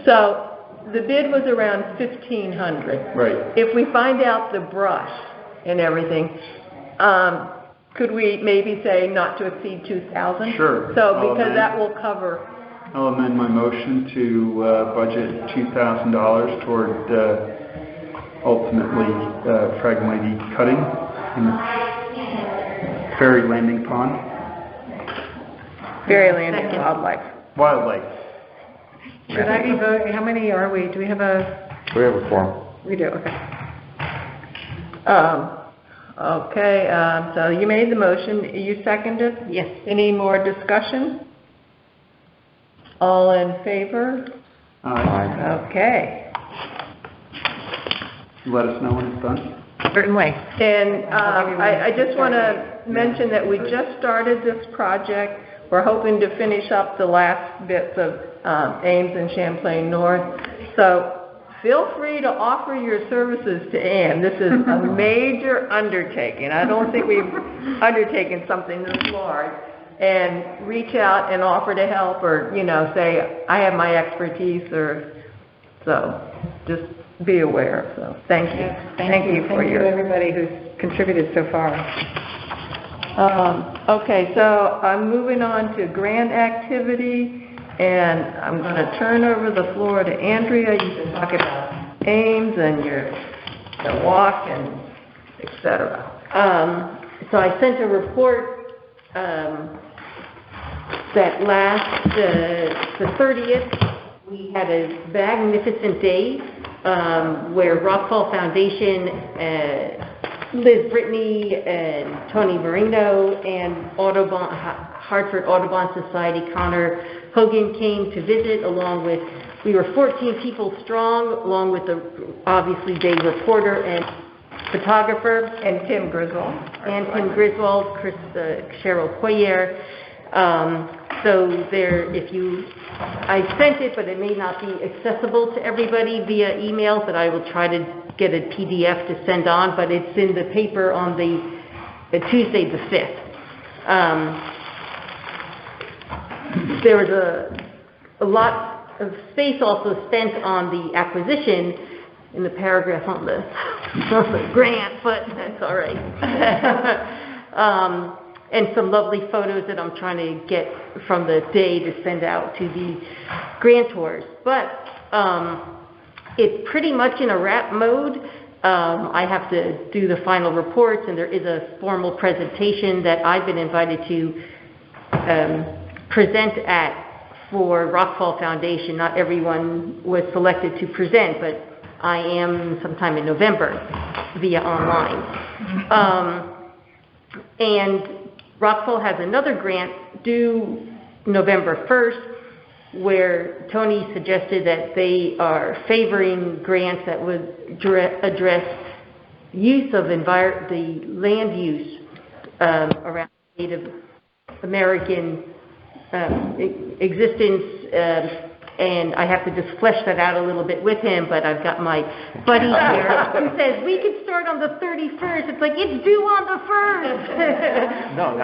So the bid was around $1,500. Right. If we find out the brush and everything, could we maybe say not to exceed 2,000? Sure. So because that will cover. I'll amend my motion to budget $2,000 toward ultimately Phragmite cutting in the Ferry Landing Pond. Ferry Landing Wildlife. Should I be voting? How many are we? Do we have a... We have a form. We do, okay. So you made the motion. You seconded? Yes. Any more discussion? All in favor? Okay. Let us know when it's done. Certainly. And I just want to mention that we just started this project. We're hoping to finish up the last bits of Ames and Champlain North. So feel free to offer your services to Ann. This is a major undertaking. I don't think we've undertaken something this large. And reach out and offer to help, or say I have my expertise, or so. Just be aware. So thank you. Thank you for everybody who's contributed so far. Okay, so I'm moving on to grant activity, and I'm going to turn over the floor to Andrea. You can talk about Ames and your walk and et cetera. So I sent a report that the 30th, we had a magnificent day where Rockfall Foundation Liz Brittany and Tony Marino and Hartford Audubon Society, Connor Hogan came to visit we were 14 people strong, along with obviously the reporter and photographer. And Tim Griswold. Cheryl Poyer. I sent it, but it may not be accessible to everybody via email, but I will try to get a PDF to send on, but it's in the paper on the Tuesday the 5th. There was a lot of space also spent on the acquisition in the paragraph on the grant, but that's all right. And some lovely photos that I'm trying to get from the day to send out to the grantors. But it's pretty much in a wrap mode. I have to do the final reports, and there is a formal presentation that I've been invited to present at for Rockfall Foundation. Not everyone was selected to present, but I am sometime in November via online. And Rockfall has another grant due November 1st, where Tony suggested that they are favoring grants that would address use of the land use around Native American existence, and I have to just flesh that out a little bit with him, but I've got my buddy here who says, we could start on the 31st. It's like, it's due on the 1st. No,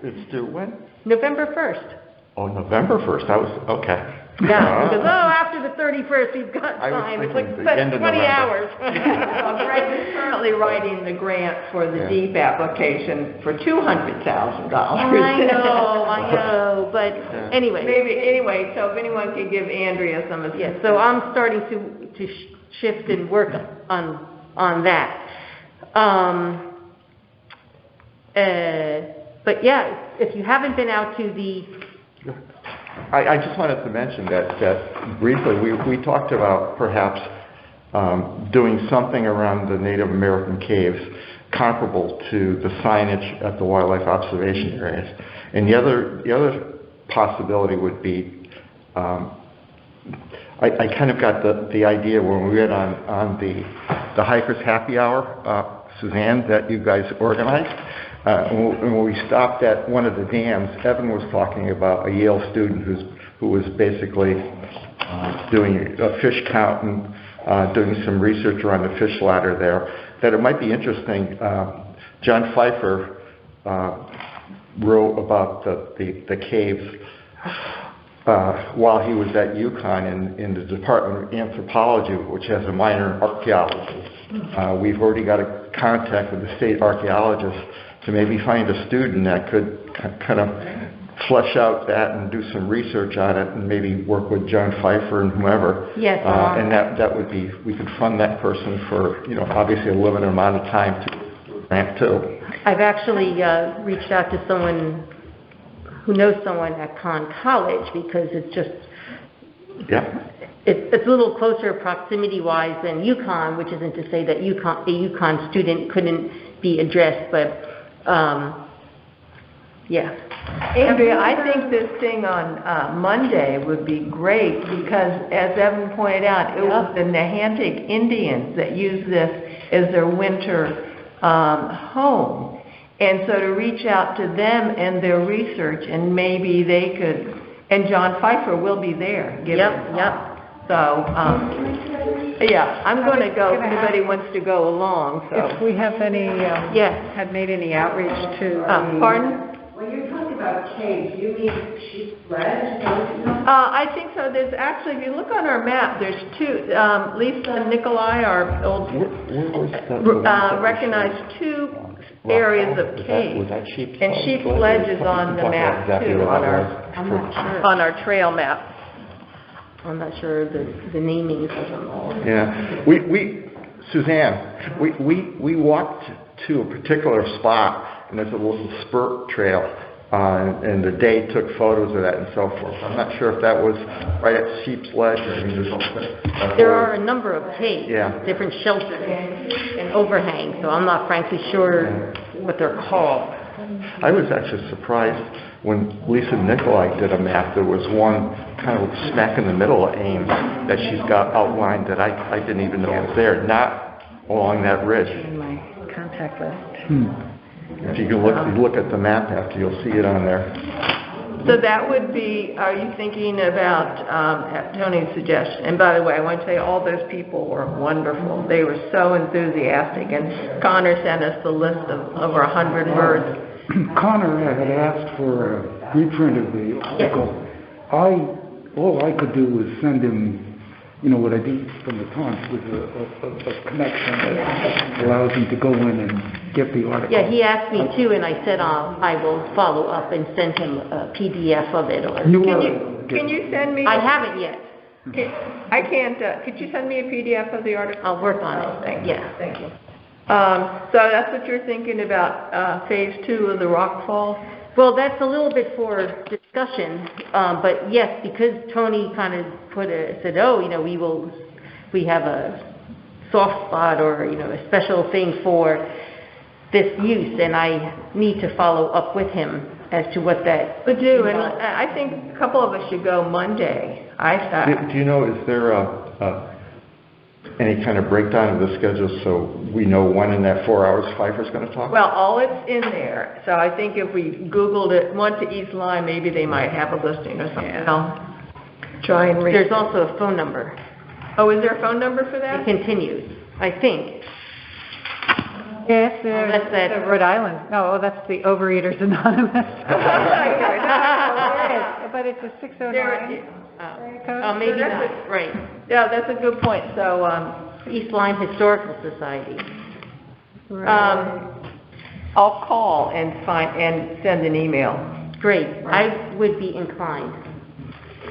it's due when? November 1st. Oh, November 1st. That was, okay. Yeah, because, after the 31st, we've got time. It's like 20 hours. I'm currently writing the grant for the DEEP application for $200,000. I know, but anyway. So if anyone could give Andrea some assistance. Yeah, so I'm starting to shift and work on that. But yeah, if you haven't been out to the... I just wanted to mention that briefly, we talked about perhaps doing something around the Native American caves comparable to the signage at the wildlife observation areas. And the other possibility would be, I kind of got the idea when we went on the Hikers Happy Hour, Suzanne, that you guys organized. When we stopped at one of the dams, Evan was talking about a Yale student who was basically doing a fish count and doing some research around the fish ladder there, that it might be interesting. John Pfeiffer wrote about the caves while he was at UConn in the Department of Anthropology, which has a minor in archaeology. We've already got a contact with the state archaeologist to maybe find a student that could kind of flesh out that and do some research on it, and maybe work with John Pfeiffer and whomever. Yes. And that would be, we could fund that person for, obviously a limited amount of time to grant too. I've actually reached out to someone who knows someone at Conn College, because it's just... Yeah. It's a little closer proximity-wise than UConn, which isn't to say that a UConn student couldn't be addressed, but yeah. Andrea, I think this thing on Monday would be great, because as Evan pointed out, it was the Nahantic Indians that use this as their winter home. And so to reach out to them and their research, and maybe they could, and John Pfeiffer will be there. Yep. So, yeah, I'm going to go if anybody wants to go along. So. If we have any, had made any outreach to... Pardon? When you're talking about caves, you mean sheep ledge? I think so. There's actually, if you look on our map, there's two. Lisa and Nikolai, our old, recognized two areas of caves. Was that Sheep's And Sheep's Ledge is on the map too, on our trail map. I'm not sure the namings of them all. Yeah, Suzanne, we walked to a particular spot, and there's a little spurt trail and the day took photos of that and so forth. I'm not sure if that was right at Sheep's Ledge. I mean, There are a number of caves, Yeah. different shelters and overhangs, so I'm not frankly sure what they're called. I was actually surprised when Lisa Nicolai did a map. There was one kind of smack in the middle of Ames that she's got outlined that I didn't even know was there, not along that ridge. In my contact list. If you can look at the map after, you'll see it on there. So that would be, are you thinking about Tony's suggestion? And by the way, I want to say all those people were wonderful. They were so enthusiastic, and Connor sent us the list of over 100 birds. Connor had asked for a reprint of the article. All I could do was send him, what I do from the Times with a connection that allows him to go in and get the article. Yeah, he asked me too, and I said I will follow up and send him a PDF of it. Can you send me? I haven't yet. I can't. Could you send me a PDF of the article? I'll work on it. Thank you. Thank you. So that's what you're thinking about phase 2 of the rock fall? Well, that's a little bit for discussion, but yes, because Tony kind of said, we have a soft spot or, a special thing for this use, and I need to follow up with him as to what that... But do, and I think a couple of us should go Monday. Do you know, is there any kind of breakdown of the schedule so we know when in that 4 hours Pfeiffer's going to talk? Well, all it's in there. So I think if we Googled it, went to East Lyme, maybe they might have a listing or something. Yeah. I'll try and read. There's also a phone number. Oh, is there a phone number for It that? continues, I think. Yes, that's that. the Rhode Island. No, that's the Overeaters Anonymous. But it's a 609. Maybe not, right. Yeah, that's a good point. So, East Lyme Historical Society. I'll call and send an email. Great, I would be inclined.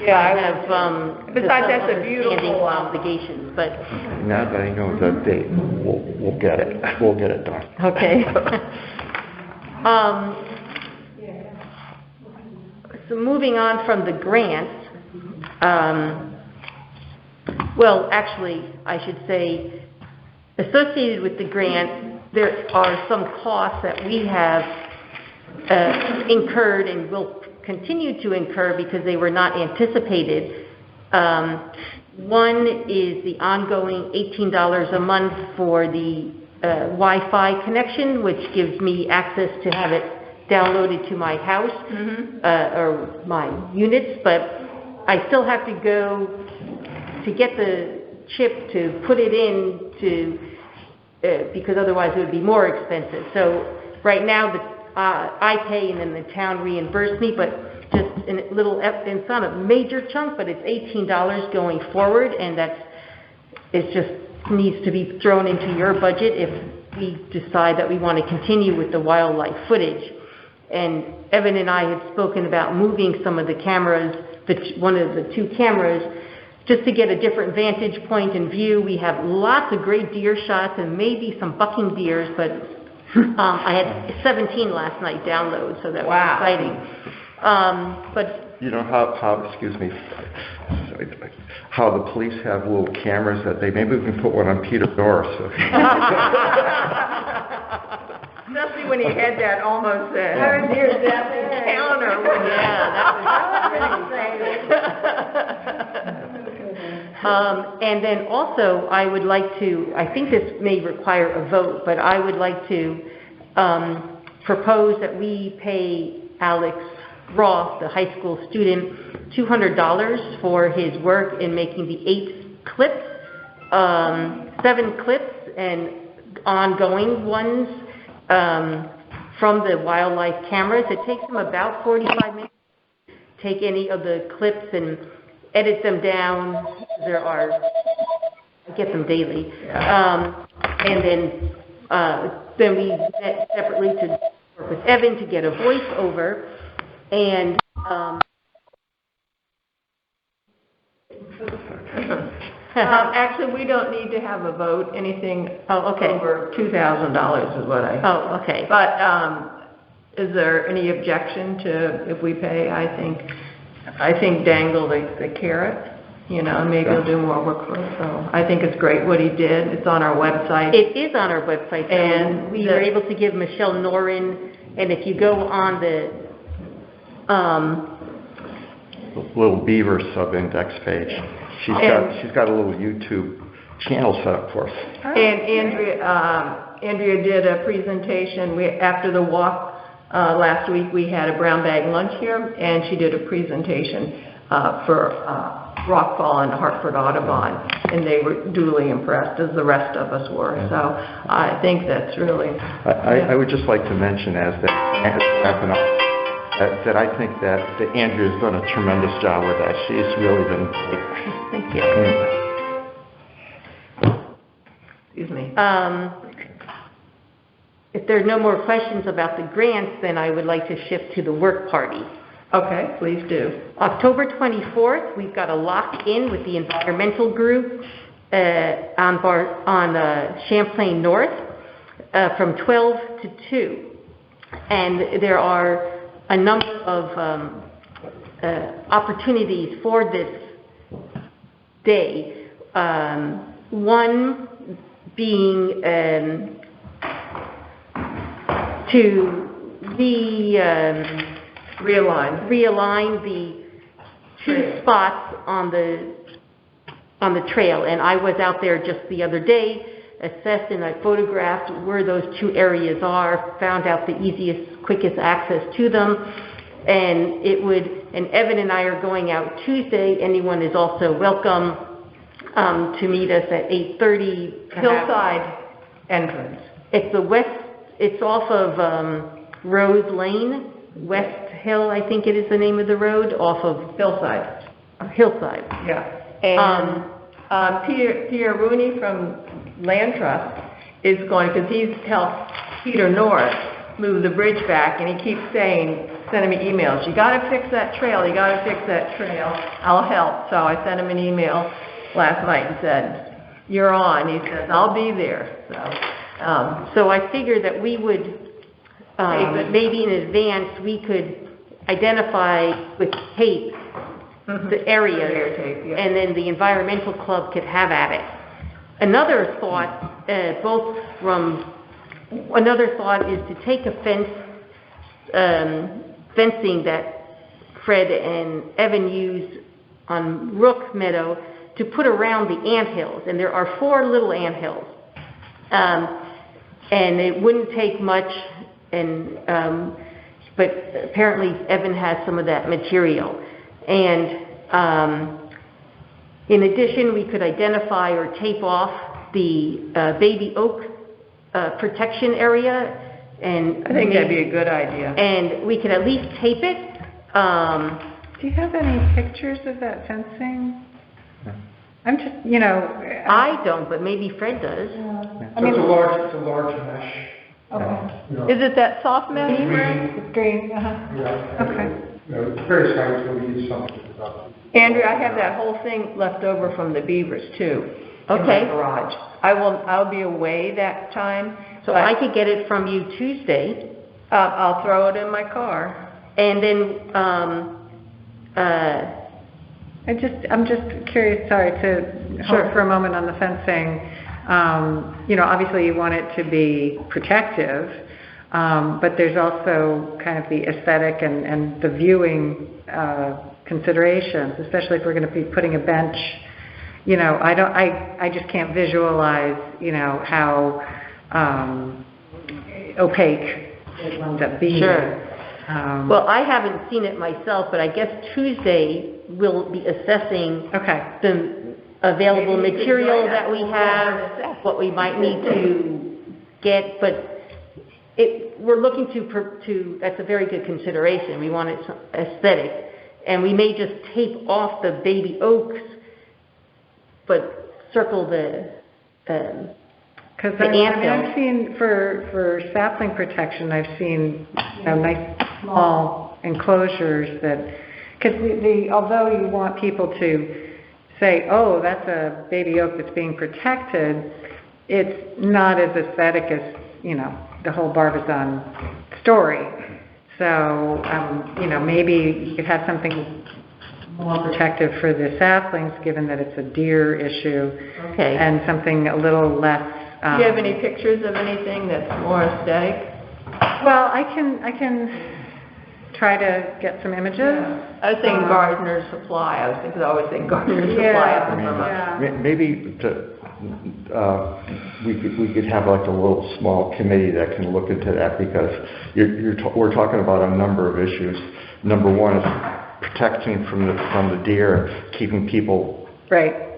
Yeah, I have, besides, that's a outstanding beautiful obligations, but, Now that I know the date, we'll get it. We'll get it done. okay. So moving on from the grants, well, actually, I should say, associated with the grant, there are some costs that we have incurred and will continue to incur because they were not anticipated. One is the ongoing $18 a month for the Wi-Fi connection, which gives me access to have it downloaded to my house or my units, but I still have to go to get the chip to put it in because otherwise it would be more expensive. So right now I pay and then the town reimbursed me, but just it's not a major chunk, but it's $18 going forward, and it just needs to be thrown into your budget if we decide that we want to continue with the wildlife footage. And Evan and I had spoken about moving some of the cameras, one of the 2 cameras, just to get a different vantage point and view. We have lots of great deer shots and maybe some bucking deers, but I had 17 last night download, so that was exciting. But you know how excuse me, how the police have little cameras that maybe we can put one on Peter Norris. Especially when he had that almost near death encounter. And then also I would like to, I think this may require a vote, but I would like to propose that we pay Alex Roth, the high school student, $200 for his work in making the 8 clips, 7 clips and ongoing ones from the wildlife cameras. It takes him about 45 minutes to take any of the clips and edit them down. I get them daily. And then we met separately to work with Evan to get a voiceover. And actually, we don't need to have a vote. Anything over $2,000 is what I. Oh, okay. But Is there any objection to if we pay? I think dangle the carrot, maybe he'll do more work for us. So I think it's great what he did. It's on our website. It is on our website, and we were able to give Michelle Norin, and if you go on the little Beaver sub-index page, she's got a little YouTube channel set up for us. And Andrea did a presentation. After the walk last week, we had a brown bag lunch here, and she did a presentation for Rockfall and Hartford Audubon, and they were duly impressed, as the rest of us were. So I think that's really... I would just like to mention, as wrapping up, that I think that Andrea's done a tremendous job with that. She's really been great. Thank you. Excuse me. If there are no more questions about the grants, then I would like to shift to the work party. Okay, please do. October 24th, we've got a lock-in with the environmental group on Champlain North from 12 to 2. And there are a number of opportunities for this day. One being to realign the two spots on the trail. And I was out there just the other day, assessed and I photographed where those two areas are, found out the easiest, quickest access to them. And Evan and I are going out Tuesday. Anyone is also welcome to meet us at 8:30. Hillside entrance. It's off of Rose Lane, West Hill, I think it is the name of the road, off of Hillside. Hillside. Yeah. And Pierre Rooney from Land Trust is going, because he's helped Peter Norris move the bridge back, and he keeps sending me emails. You got to fix that trail. You got to fix that trail. I'll help. So I sent him an email last night and said, "You're on." He says, "I'll be there." So I figured that we would, maybe in advance, we could identify with tape the area, and then the environmental club could have at it. Another thought is to take a fencing that Fred and Evan used on Rook Meadow to put around the anthills, and there are 4 little anthills. And it wouldn't take much, but apparently Evan has some of that material. And in addition, we could identify or tape off the baby oak protection area. And I think that'd be a good idea. And we could at least tape it. Do you have any pictures of that fencing? I'm just, I don't, but maybe Fred does. I mean, it's a large mesh. Okay. Is it that soft mesh? It's green, Yeah. Okay. Various heights, so we need something about it. Andrea, I have that whole thing left over from the beavers too. Okay. In my garage. I'll be away that time. So I could get it from you Tuesday. I'll throw it in my car. And then, I'm just curious, sorry, to hold for a moment on the fencing. Obviously you want it to be protective, but there's also kind of the aesthetic and the viewing considerations, especially if we're going to be putting a bench. I just can't visualize, how opaque it ends up being. Sure. Well, I haven't seen it myself, but I guess Tuesday we'll be assessing the available material that we have, what we might need to get, but we're looking to, that's a very good consideration. We want it aesthetic, and we may just tape off the baby oaks, but circle the Because I've seen for sapling protection, I've seen nice small enclosures that, because although you want people to say, oh, that's a baby oak that's being protected, it's not as aesthetic as the whole Barbizon story. So, maybe you could have something more protective for the saplings, given that it's a deer issue. Okay. And something a little less. Do you have any pictures of anything that's more aesthetic? Well, I can try to get some images. I was thinking Gardener's Supply. I always think Gardener's Supply up in Vermont. Maybe we could have like a little small committee that can look into that, because we're talking about a number of issues. Number one is protecting from the deer, keeping people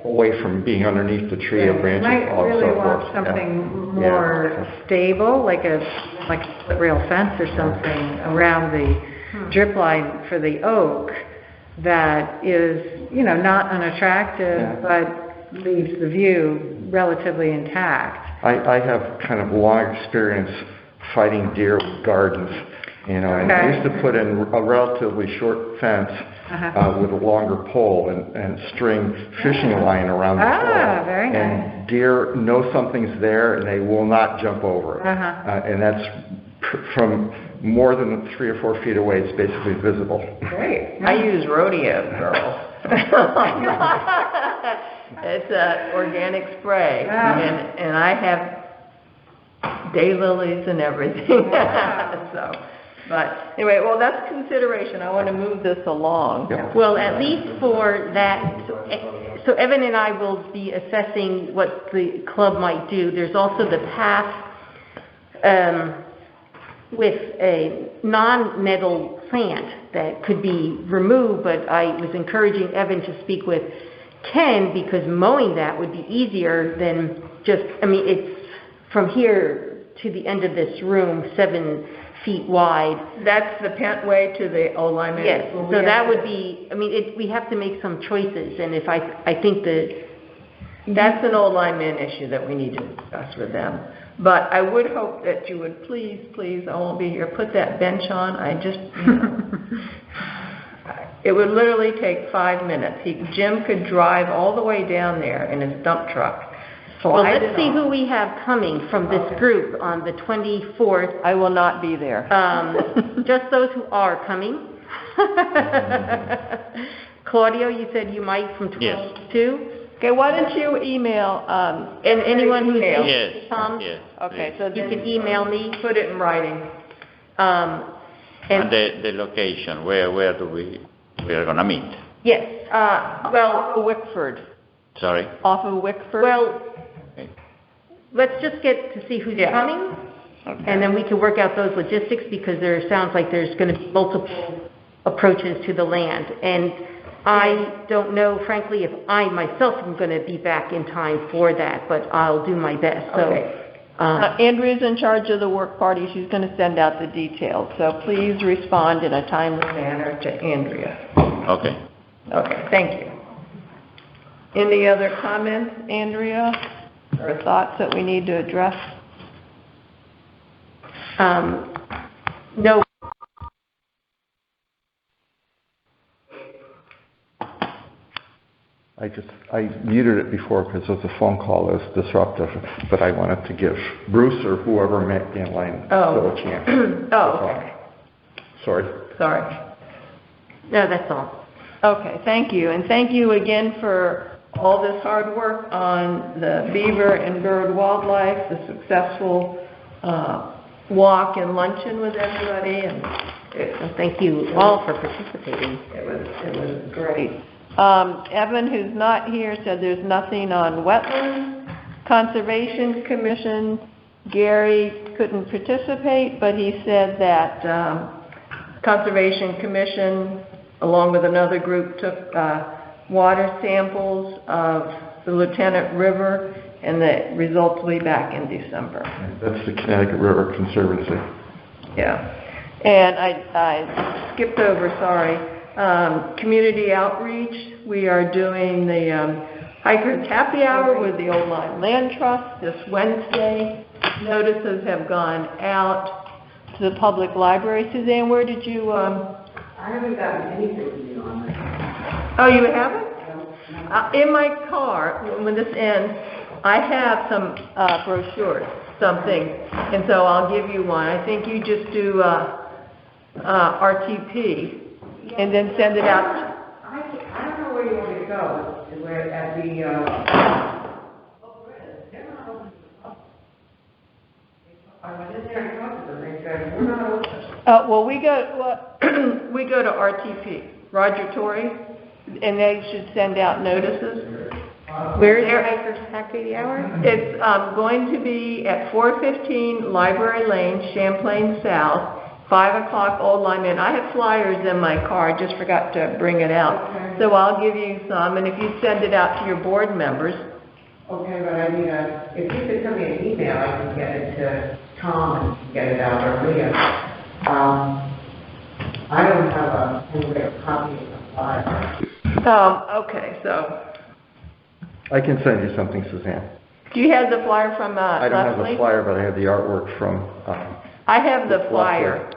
away from being underneath the tree or branches. You might really want something more stable, like a split rail fence or something around the drip line for the oak that is, not unattractive, but leaves the view relatively intact. I have kind of long experience fighting deer with gardens, and I used to put in a relatively short fence with a longer pole and string fishing line around the pole. Very nice. And deer know something's there, and they will not jump over it. And that's from more than 3 or 4 feet away. It's basically visible. Great. I use rodeo girl. It's an organic spray, and I have daylilies and everything. But anyway, well, that's consideration. I want to move this along. Yeah. Well, at least for that, so Evan and I will be assessing what the club might do. There's also the path with a non-nettle plant that could be removed, but I was encouraging Evan to speak with Ken, because mowing that would be easier than just, it's from here to the end of this room, 7 feet wide. That's the Pentway to the old lineman. Yes, so that would be, we have to make some choices, and if I think that that's an old lineman issue that we need to discuss with them. But I would hope that you would please, I won't be here, put that bench on. It would literally take 5 minutes. Jim could drive all the way down there in his dump truck. Well, let's see who we have coming from this group on the 24th. I will not be there. Just those who are coming. Claudio, you said you might from 12 to 2? Okay, why don't you email, and anyone who's Yes. okay, so you can email me. Put it in writing. And the location, where we are going to meet. Yes, Off of Wickford. Sorry? Off of Wickford? Well, let's just get to see who's coming, and then we can work out those logistics, because there sounds like there's going to be multiple approaches to the land. And I don't know, frankly, if I myself am going to be back in time for that, but I'll do my best. So, Andrea's in charge of the work party. She's going to send out the details. So please respond in a timely manner to Andrea. Okay. Okay, thank you. Any other comments, Andrea, or thoughts that we need to address? No. I muted it before because it was a phone call that was disruptive, but I wanted to give Bruce or whoever may be in line still a chance. Okay. Sorry. No, that's all. Okay, thank you. And thank you again for all this hard work on the beaver and bird wildlife, the successful walk and luncheon with everybody. And thank you all for participating. It was great. Evan, who's not here, said there's nothing on wetlands. Conservation Commission, Gary couldn't participate, but he said that Conservation Commission, along with another group, took water samples of the Lieutenant River, and the results will be back in December. That's the Connecticut River Conservancy. Yeah. And I skipped over, sorry. Community outreach. We are doing the Hikers Happy Hour with the Old Line Land Trust this Wednesday. Notices have gone out to the public library. Suzanne, where did you... I haven't gotten anything on that. Oh, you haven't? In my car, when this ends, I have some brochures, something, and so I'll give you one. I think you just do RTP, and then send it out. I don't know where you want me to go. We're at the, I went in there and talked to them. They said, we're not open. Well, we go to RTP, Roger Tory, and they should send out notices. Where is your Acres Happy Hour? It's going to be at 415 Library Lane, Champlain South, 5 o'clock Old Lime Inn. I have flyers in my car, I just forgot to bring it out. Okay. So I'll give you some, and if you send it out to your board members. Okay, but I need if you could send me an email, I can get it to Tom and get it out, or Leah. I don't have a copy of the flyer. Okay, so, I can send you something, Suzanne. do you have the flyer from I don't have Leslie? the flyer, but I have the artwork from, I have the Leslie. flyer.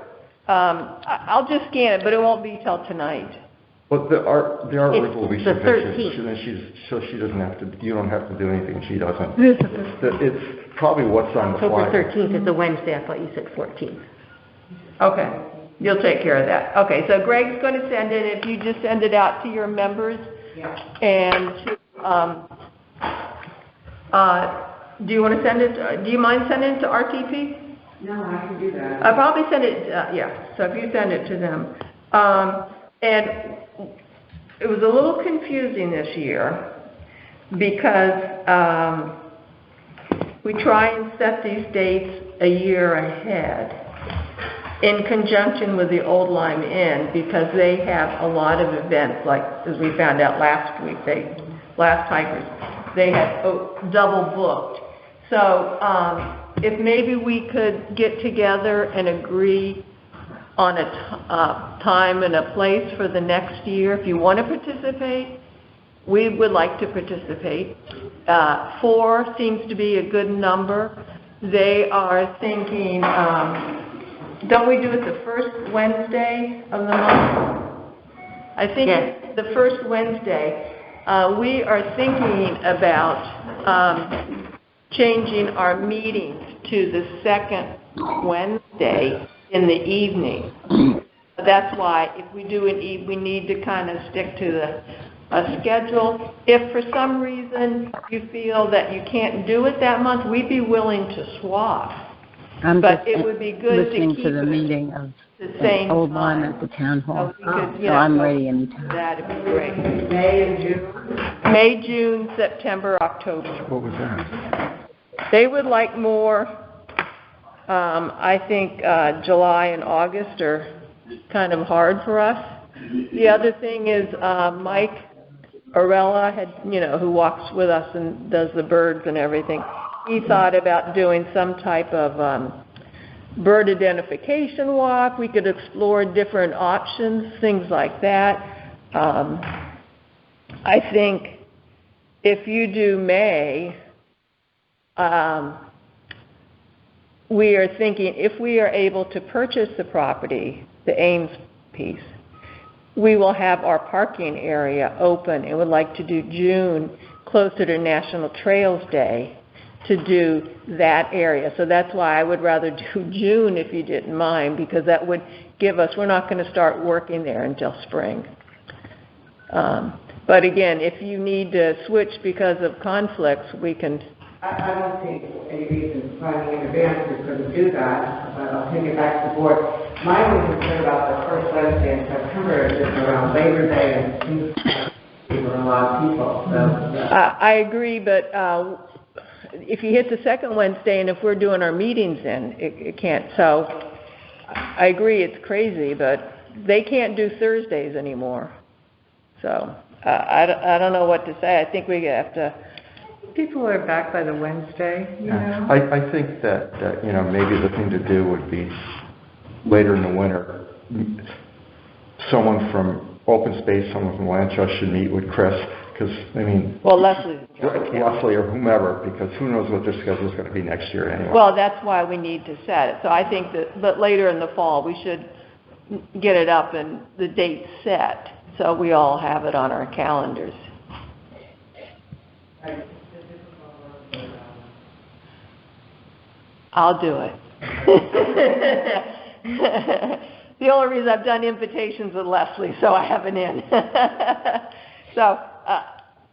I'll just scan it, but it won't be till tonight. Well, the artwork will be the sufficient. 13th. So she doesn't have to, you don't have to do anything, she doesn't. It's probably what's on the October flyer. 13th is a Wednesday. I thought you said 14th. Okay, you'll take care of that. Okay, so Greg's going to send it, if you just send it out to your members. Yeah. And do you want to send it, do you mind sending it to RTP? No, I can do that. I'll probably send it, yeah, so if you send it to them. And it was a little confusing this year because we try and set these dates a year ahead in conjunction with the Old Lime Inn because they have a lot of events, like as we found out last week, last Hikers, they had double booked. So if maybe we could get together and agree on a time and a place for the next year. If you want to participate, we would like to participate. 4 seems to be a good number. They are thinking, don't we do it the first Wednesday of the month? I think it's the first Wednesday. We are thinking about changing our meetings to the second Wednesday in the evening. That's why if we do we need to kind of stick to a schedule. If for some reason you feel that you can't do it that month, we'd be willing to swap. But it would be good to keep listening to the meeting of the same Old Lime time. at the town hall. So we could, So I'm go ready anytime. That'd be great. May and June? May, June, September, October. What was that? They would like more, I think July and August are kind of hard for us. The other thing is Mike Orella, who walks with us and does the birds and everything, he thought about doing some type of bird identification walk. We could explore different options, things like that. I think if you do May, we are thinking if we are able to purchase the property, the Ames piece, we will have our parking area open and would like to do June closer to National Trails Day to do that area. So that's why I would rather do June if you didn't mind, because that would give us, we're not going to start working there until spring. But again, if you need to switch because of conflicts, we can. I don't think any reason planning in advance we couldn't do that, but I'll take it back to the board. My only concern about the first Wednesday in September is around Labor Day and people are a lot of people. So, I agree, but if you hit the second Wednesday and if we're doing our meetings in, it can't. So I agree it's crazy, but they can't do Thursdays anymore. So I don't know what to say. I think we have to. People are back by the Wednesday, you know? I think that maybe the thing to do would be later in the winter, someone from Open Space, someone from Land Trust should meet with Chris, because, Well, Leslie's Leslie or whomever, because who knows what their schedule is going to be next year anyway. Well, that's why we need to set it. So I think but later in the fall, we should get it up and the date set, so we all have it on our calendars. I'll do it. The only reason I've done invitations with Leslie, so I have an in. So,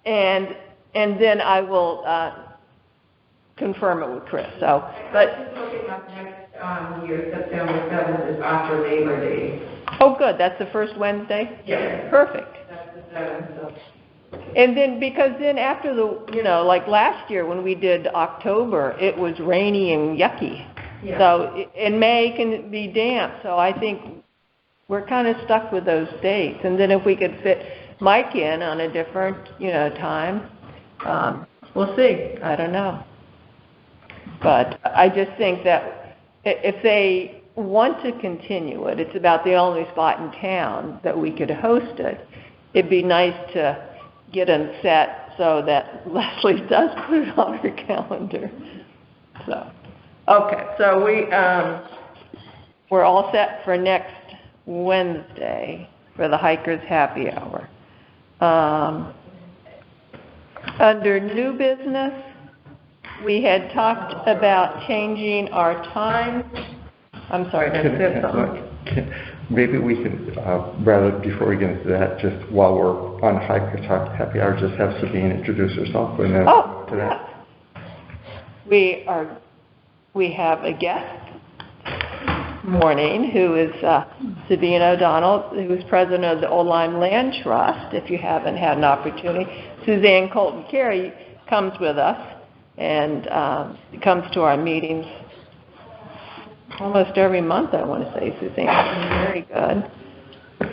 and then I will confirm it with Chris. So, but Looking up next year, September 7th is after Labor Day. oh, good. That's the first Wednesday. Yes. Perfect. That's the 7th. So. And then, because then after the, like last year when we did October, it was rainy and yucky. Yeah. So, and May can be damp. So I think we're kind of stuck with those dates. And then if we could fit Mike in on a different, time, we'll see. I don't know. But I just think that if they want to continue it, it's about the only spot in town that we could host it. It'd be nice to get them set so that Leslie does put it on her calendar. So, okay, so we're all set for next Wednesday for the Hikers Happy Hour. Under new business, we had talked about changing our time. I'm sorry, did I say something? Maybe we could, rather, before we get into that, just while we're on Hikers Happy Hour, just have Sabine introduce herself and then to that. We have a guest morning who is Sabine O'Donnell, who is president of the Old Lyme Land Trust, if you haven't had an opportunity. Suzanne Colton-Carey comes with us and comes to our meetings almost every month, I want to say, Suzanne. Very good.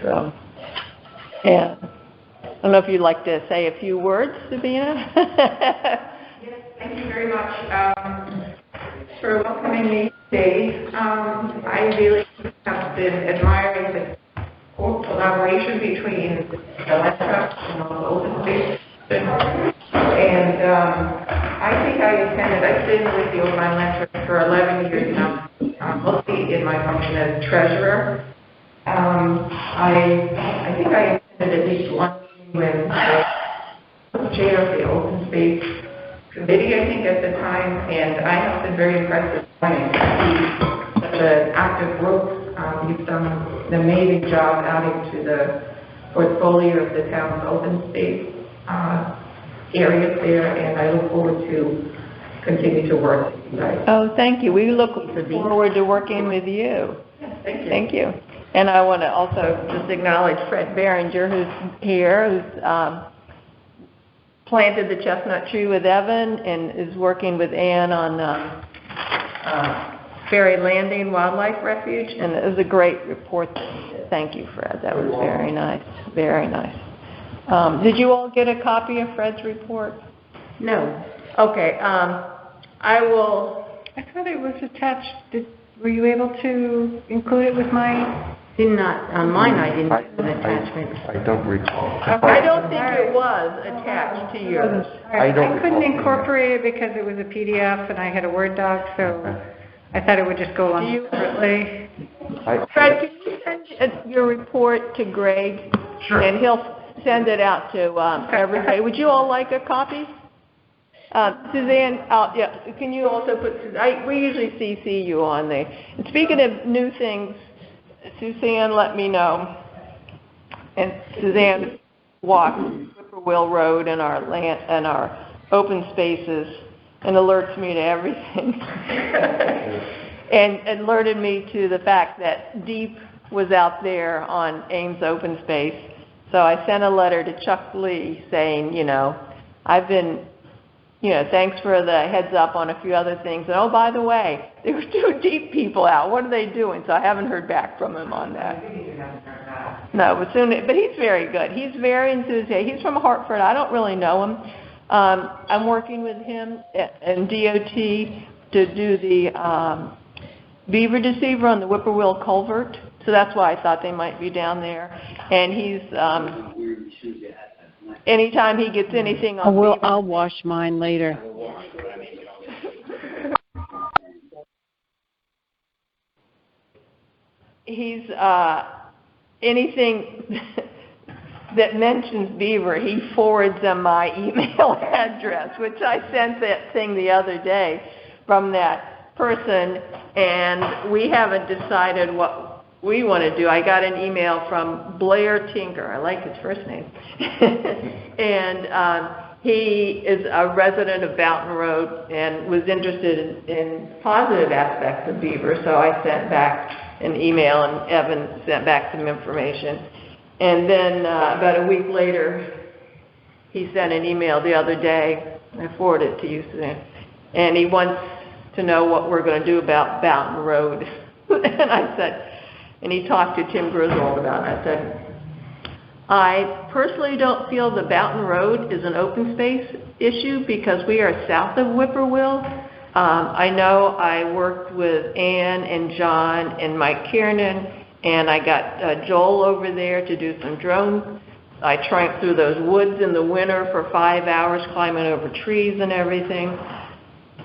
So, and I don't know if you'd like to say a few words, Sabina? Yes, thank you very much for welcoming me today. I really have been admiring the collaboration between the Land Trust and the Open Space. And I think I've been with the Old Lyme Land Trust for 11 years now, mostly in my function as treasurer. I think I attended at least one meeting when the chair of the Open Space Committee, I think, at the time, and I have been very impressed this morning to see such an active group. You've done an amazing job adding to the portfolio of the town's open space areas there, and I look forward to continue to work with you guys. Oh, thank you. We look forward to working with you. Yes, thank you. Thank you. And I want to also just acknowledge Fred Behringer, who's here, who's planted the chestnut tree with Evan and is working with Ann on Ferry Landing Wildlife Refuge. And it was a great report. Thank you, Fred. That was very nice. Very nice. Did you all get a copy of Fred's report? No. Okay. I will. I thought it was attached. Were you able to include it with mine? Did not, on mine I didn't have an attachment. I don't recall. I don't think it was attached to yours. I couldn't incorporate it because it was a PDF and I had a Word doc, so I thought it would just go on separately. Fred, can you send your report to Greg? Sure. And he'll send it out to everybody. Would you all like a copy? Suzanne, can you also put, we usually CC you on there. And speaking of new things, Suzanne let me know, and Suzanne walks Whippoorwill Road and our land and our open spaces and alerts me to everything. and alerted me to the fact that Deep was out there on Ames Open Space. So I sent a letter to Chuck Lee saying, I've been, thanks for the heads up on a few other things. And oh, by the way, there were 2 Deep people out. What are they doing? So I haven't heard back from him on that. No, but he's very good. He's very enthusiastic. He's from Hartford. I don't really know him. I'm working with him and DOT to do the beaver deceiver on the Whippoorwill Culvert. So that's why I thought they might be down there. And he's, anytime he gets anything on beaver, I'll wash mine later. he's, anything that mentions beaver, he forwards them my email address, which I sent that thing the other day from that person, and we haven't decided what we want to do. I got an email from Blair Tinker. I like his first name. And he is a resident of Boughton Road and was interested in positive aspects of beaver. So I sent back an email, and Evan sent back some information. And then about a week later, he sent an email the other day. I forwarded it to you, Suzanne. And he wants to know what we're going to do about Boughton Road. And I said, and he talked to Tim Griswold about it. I said, I personally don't feel the Boughton Road is an open space issue because we are south of Whippoorwill. I know I worked with Ann and John and Mike Kiernan, and I got Joel over there to do some drone. I tramped through those woods in the winter for 5 hours, climbing over trees and everything.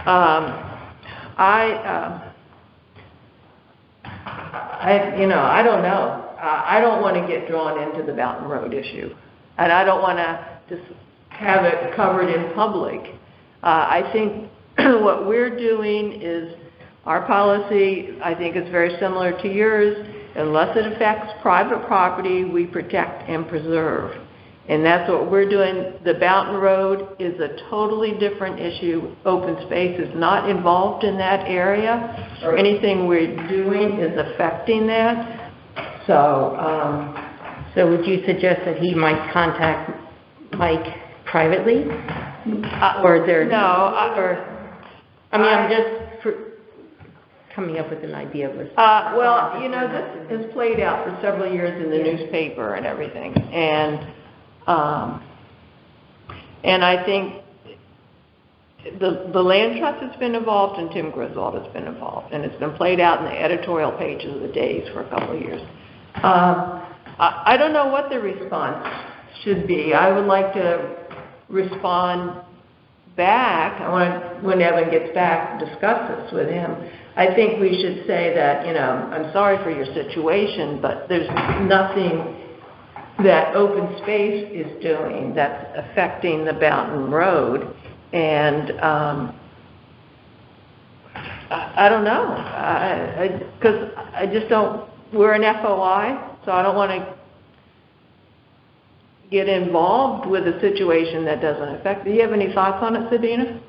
I don't know. I don't want to get drawn into the Boughton Road issue, and I don't want to just have it covered in public. I think what we're doing is our policy, I think, is very similar to yours. Unless it affects private property, we protect and preserve. And that's what we're doing. The Boughton Road is a totally different issue. Open space is not involved in that area, or anything we're doing is affecting that. So, So would you suggest that he might contact Mike privately? Or is there... I'm just coming up with an idea of this. Well, this has played out for several years in the newspaper and everything. And I think the Land Trust has been involved and Tim Griswold has been involved. And it's been played out in the editorial pages of the Days for a couple of years. I don't know what the response should be. I would like to respond back. I want, when Evan gets back, discuss this with him. I think we should say that, I'm sorry for your situation, but there's nothing that open space is doing that's affecting the Boughton Road. And I don't know, because I just don't, we're an FOI, so I don't want to get involved with a situation that doesn't affect. Do you have any thoughts on it, Sabina?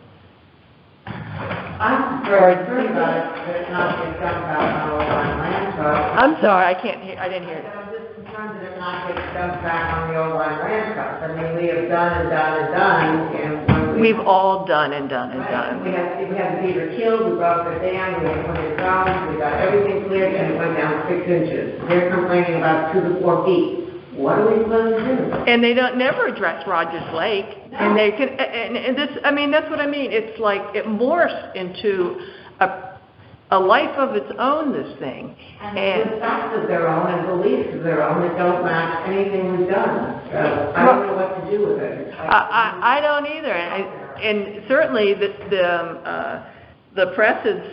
I'm very concerned about it, but it's not being done about on land trust. I'm sorry, I didn't hear it. I'm just concerned that it not gets dumped back on the old line land trust. I mean, we have done and done and done, and when we've all done and done and done. We had the beaver killed, we brought the dam, we had 100 grounds, we got everything cleared, and it went down 6 inches. They're complaining about 2 to 4 feet. What are we supposed to do? And they don't never address Rogers Lake, no. And they can, and this, I mean, that's what I mean. It's like it morphs into a life of its own. This thing, and with facts of their own and beliefs of their own that don't match anything we've done. So I don't know what to do with it. I don't either, and certainly the press is,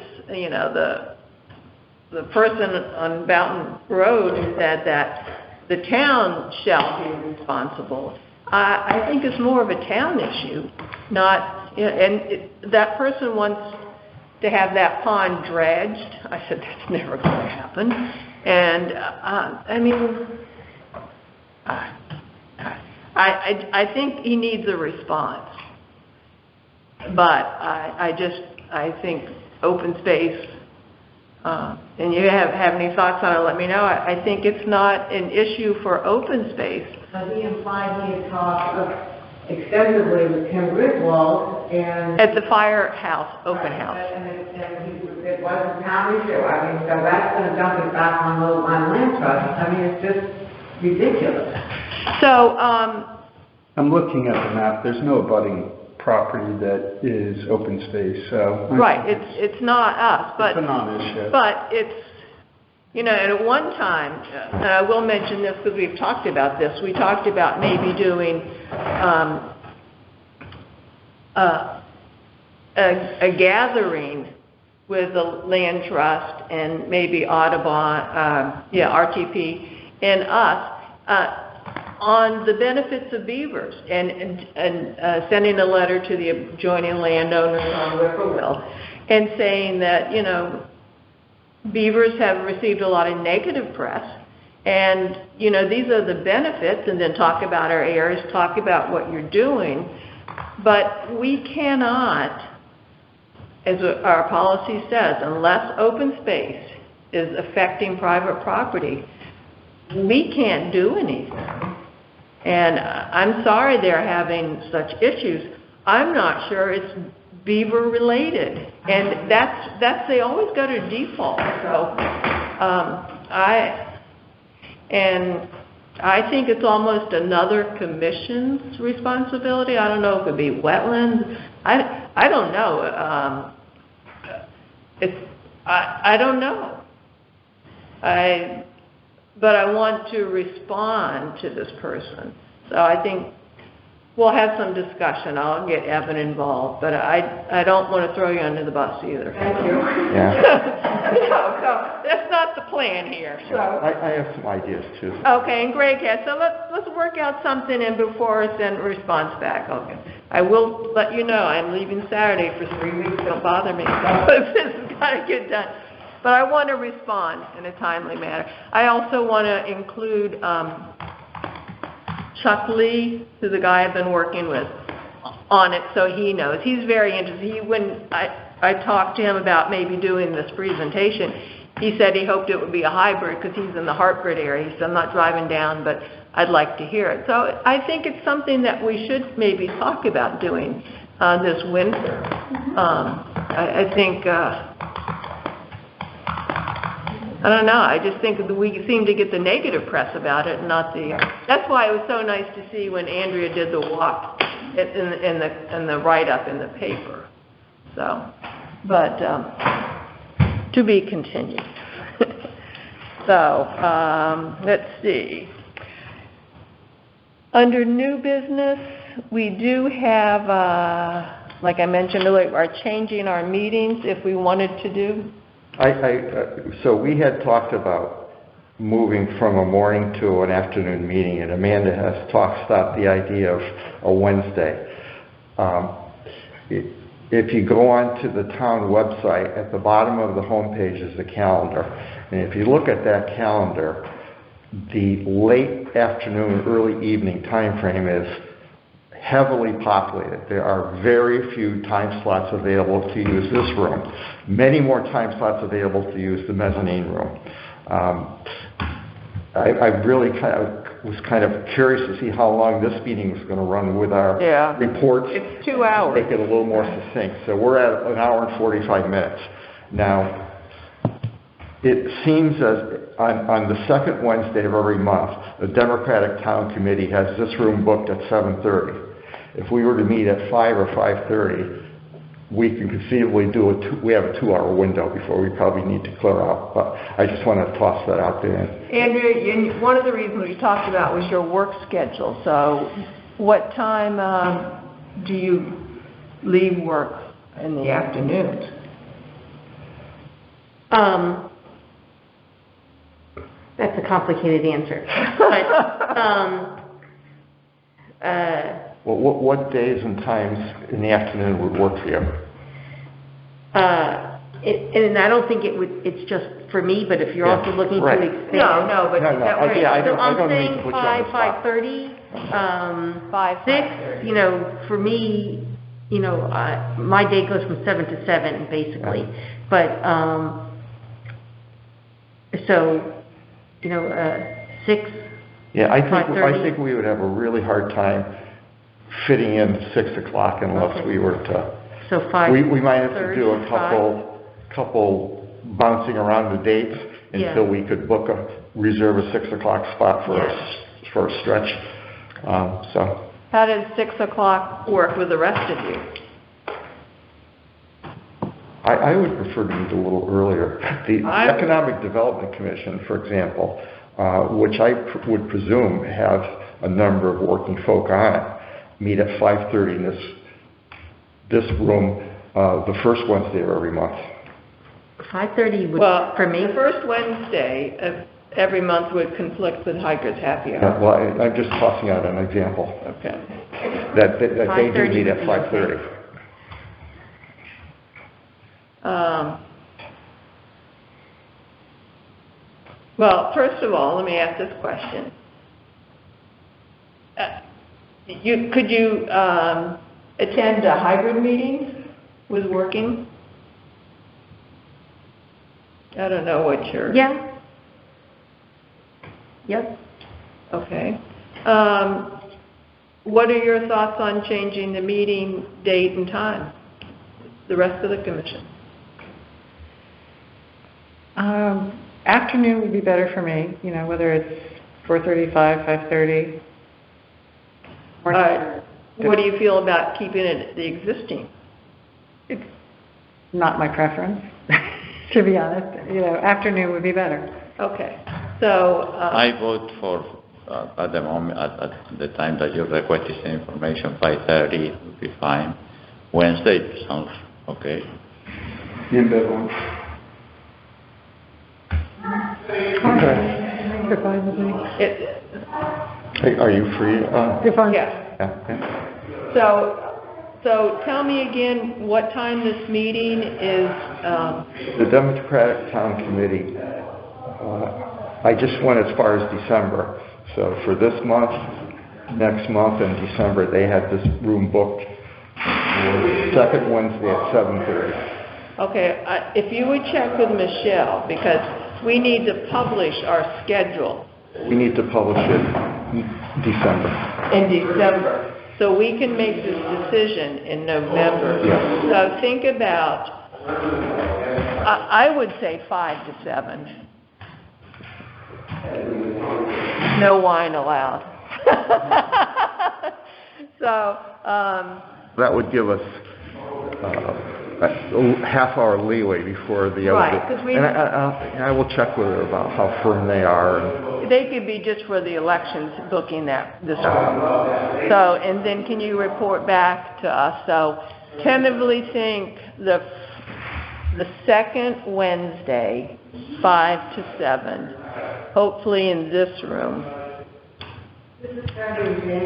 the person on Boughton Road said that the town shall be responsible. I think it's more of a town issue, not, that person wants to have that pond dredged. I said, that's never going to happen. And, I think he needs a response. But I think open space, and you have any thoughts on it, let me know. I think it's not an issue for open space. He implied he had talked extensively with Tim Griswold and... At the firehouse, open house. And it was a town issue. I mean, so that's going to dump it back on the land trust. I mean, it's just ridiculous. So, I'm looking at the map. There's no abutting property that is open space, so... Right, it's not us, but... It's a non-issue. But it's, and at one time, and I will mention this because we've talked about this, we talked about maybe doing a gathering with the Land Trust and maybe Audubon, RTP, and us, on the benefits of beavers, and sending a letter to the adjoining landowners on Whippoorwill, and saying that, beavers have received a lot of negative press, and, you know, these are the benefits, and then talk about our areas, talk about what you're doing, but we cannot, as our policy says, unless open space is affecting private property, we can't do anything. And I'm sorry they're having such issues. I'm not sure it's beaver related, and that's they always go to default. So I think it's almost another commission's responsibility. I don't know if it could be wetlands. I don't know. I don't know. But I want to respond to this person. So I think we'll have some discussion. I'll get Evan involved, but I don't want to throw you under the bus either. Thank you. Yeah. No, that's not the plan here. So. I have some ideas too. Okay, and Greg has. So let's work out something and before I send a response back. Okay. I will let you know I'm leaving Saturday for 3 weeks. Don't bother me. This has got to get done. But I want to respond in a timely manner. I also want to include Chuck Lee, who's the guy I've been working with on it, so he knows. He's very interested. When I talked to him about maybe doing this presentation, he said he hoped it would be a hybrid because he's in the Hartford area. He said, I'm not driving down, but I'd like to hear it. So I think it's something that we should maybe talk about doing this winter. I think... I don't know. I just think that we seem to get the negative press about it, not the. That's why it was so nice to see when Andrea did the walk in the write-up in the paper. So, but to be continued. So let's see. Under new business, we do have, like I mentioned earlier, are changing our meetings if we wanted to do. So we had talked about moving from a morning to an afternoon meeting, and Amanda has talked about the idea of a Wednesday. If you go onto the town website, at the bottom of the homepage is the calendar. And if you look at that calendar, the late afternoon, early evening time frame is heavily populated. There are very few time slots available to use this room. Many more time slots available to use the mezzanine room. I really was kind of curious to see how long this meeting was going to run with our reports. It's 2 hours. Make it a little more succinct. So we're at 1 hour and 45 minutes. Now, it seems as on the second Wednesday of every month, the Democratic Town Committee has this room booked at 7:30. If we were to meet at 5 or 5:30, we can conceivably we have a 2-hour window before we probably need to clear out. But I just want to toss that out there. Andrea, one of the reasons we talked about was your work schedule. So what time do you leave work in the afternoons? That's a complicated answer. But, well, what days and times in the afternoon would work for you? and I don't think it's just for me, but if you're also looking to expand. No, but I'm saying 5:30, 6, you know, for me, you know, my day goes from 7 to 7, basically. Yeah. But, so, you know, 6. Yeah, I think we would have a really hard time fitting in 6 o'clock unless we were to. So 5. We might have to do a couple bouncing around the dates until we could reserve a 6 o'clock spot for a stretch. So. How does 6 o'clock work with the rest of you? I would prefer to meet a little earlier. The Economic Development Commission, for example, which I would presume have a number of working folk on it, meet at 5:30 in this room the first Wednesday of every month. 5:30 would for me. The first Wednesday of every month would conflict with Hiker's Happy Hour. Well, I'm just tossing out an example. Okay. That they do meet at 5:30. Well, first of all, let me ask this question. Could you attend a hybrid meeting with working? I don't know what your... Yeah. Yep. Okay. What are your thoughts on changing the meeting date and time? The rest of the commission? Afternoon would be better for me, you know, whether it's 4:35, 5:30. What do you feel about keeping it the existing? It's not my preference, to be honest. You know, afternoon would be better. Okay. So... I vote for, at the moment, at the time that you requested the information, 5:30 would be fine. Wednesday sounds okay. You're fine with me. Hey, are you free? You're fine. Yeah. So tell me again what time this meeting is. The Democratic Town Committee, I just went as far as December. So for this month, next month, and December, they had this room booked for the second Wednesday at 7:30. Okay, if you would check with Michelle, because we need to publish our schedule. We need to publish it December. In December. So we can make this decision in November. Yes. So think about, I would say 5 to 7. No wine allowed. So, that would give us a half-hour leeway before the other. Right, 'cause we... And I will check with her about how firm they are. They could be just for the elections, booking this room. So, and then can you report back to us? So, tentatively think the second Wednesday, 5 to 7, hopefully in this room.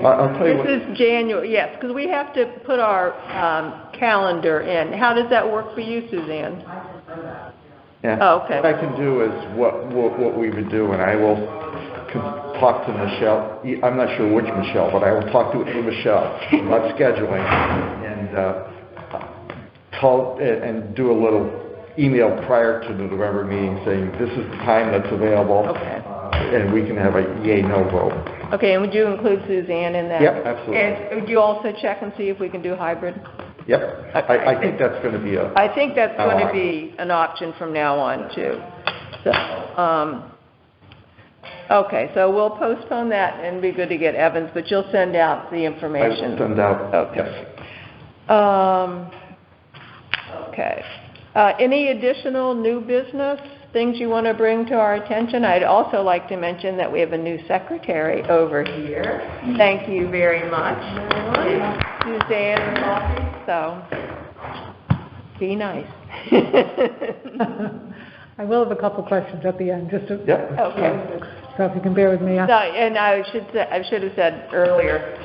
I'll tell you This is January, yes, because we have to put our calendar in. How does that work for you, Suzanne? Yeah. Oh, okay. What I can do is what we would do, and I will talk to Michelle. I'm not sure which Michelle, but I will talk to Michelle about scheduling and do a little email prior to the November meeting saying this is the time that's available. Okay. And we can have a yay, no vote. Okay, and would you include Suzanne in that? Yep, absolutely. And would you also check and see if we can do hybrid? Yep. I think that's going to be I think that's going to be an option from now on, too. So, okay, so we'll postpone that, and it'd be good to get Evans, but you'll send out the information. I will send out, okay. Yes. Okay. Any additional new business, things you want to bring to our attention? I'd also like to mention that we have a new secretary over here. Thank you very much, Suzanne and Lottie. So, be nice. I will have a couple questions at the end, just to... Yep. Okay. So if you can bear with me. No, and I should have said earlier,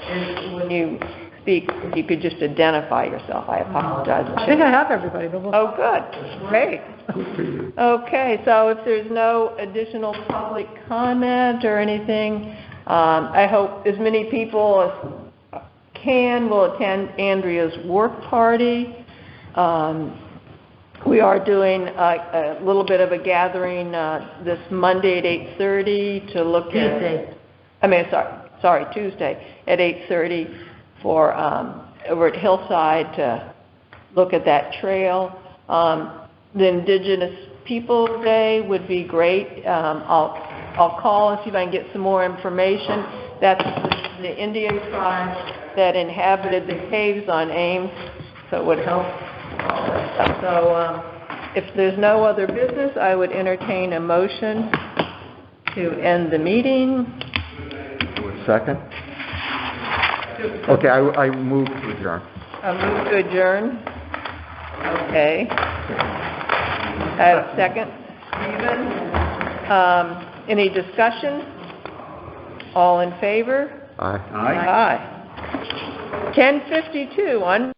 when you speak, if you could just identify yourself. I apologize. I think I have everybody, but we'll... Oh, good. Great. Okay, so if there's no additional public comment or anything, I hope as many people as can will attend Andrea's work party. We are doing a little bit of a gathering this Monday at 8:30 to look Tuesday. Tuesday at 8:30 for over at Hillside to look at that trail. The Indigenous Peoples Day would be great. I'll call and see if I can get some more information. That's the Indian tribe that inhabited the caves on Ames, so it would help. So if there's no other business, I would entertain a motion to end the meeting. Second? Okay, I move to adjourn. I move to adjourn. Okay. I have a second. Stephen? Any discussion? All in favor? Aye. Aye. 10:52 on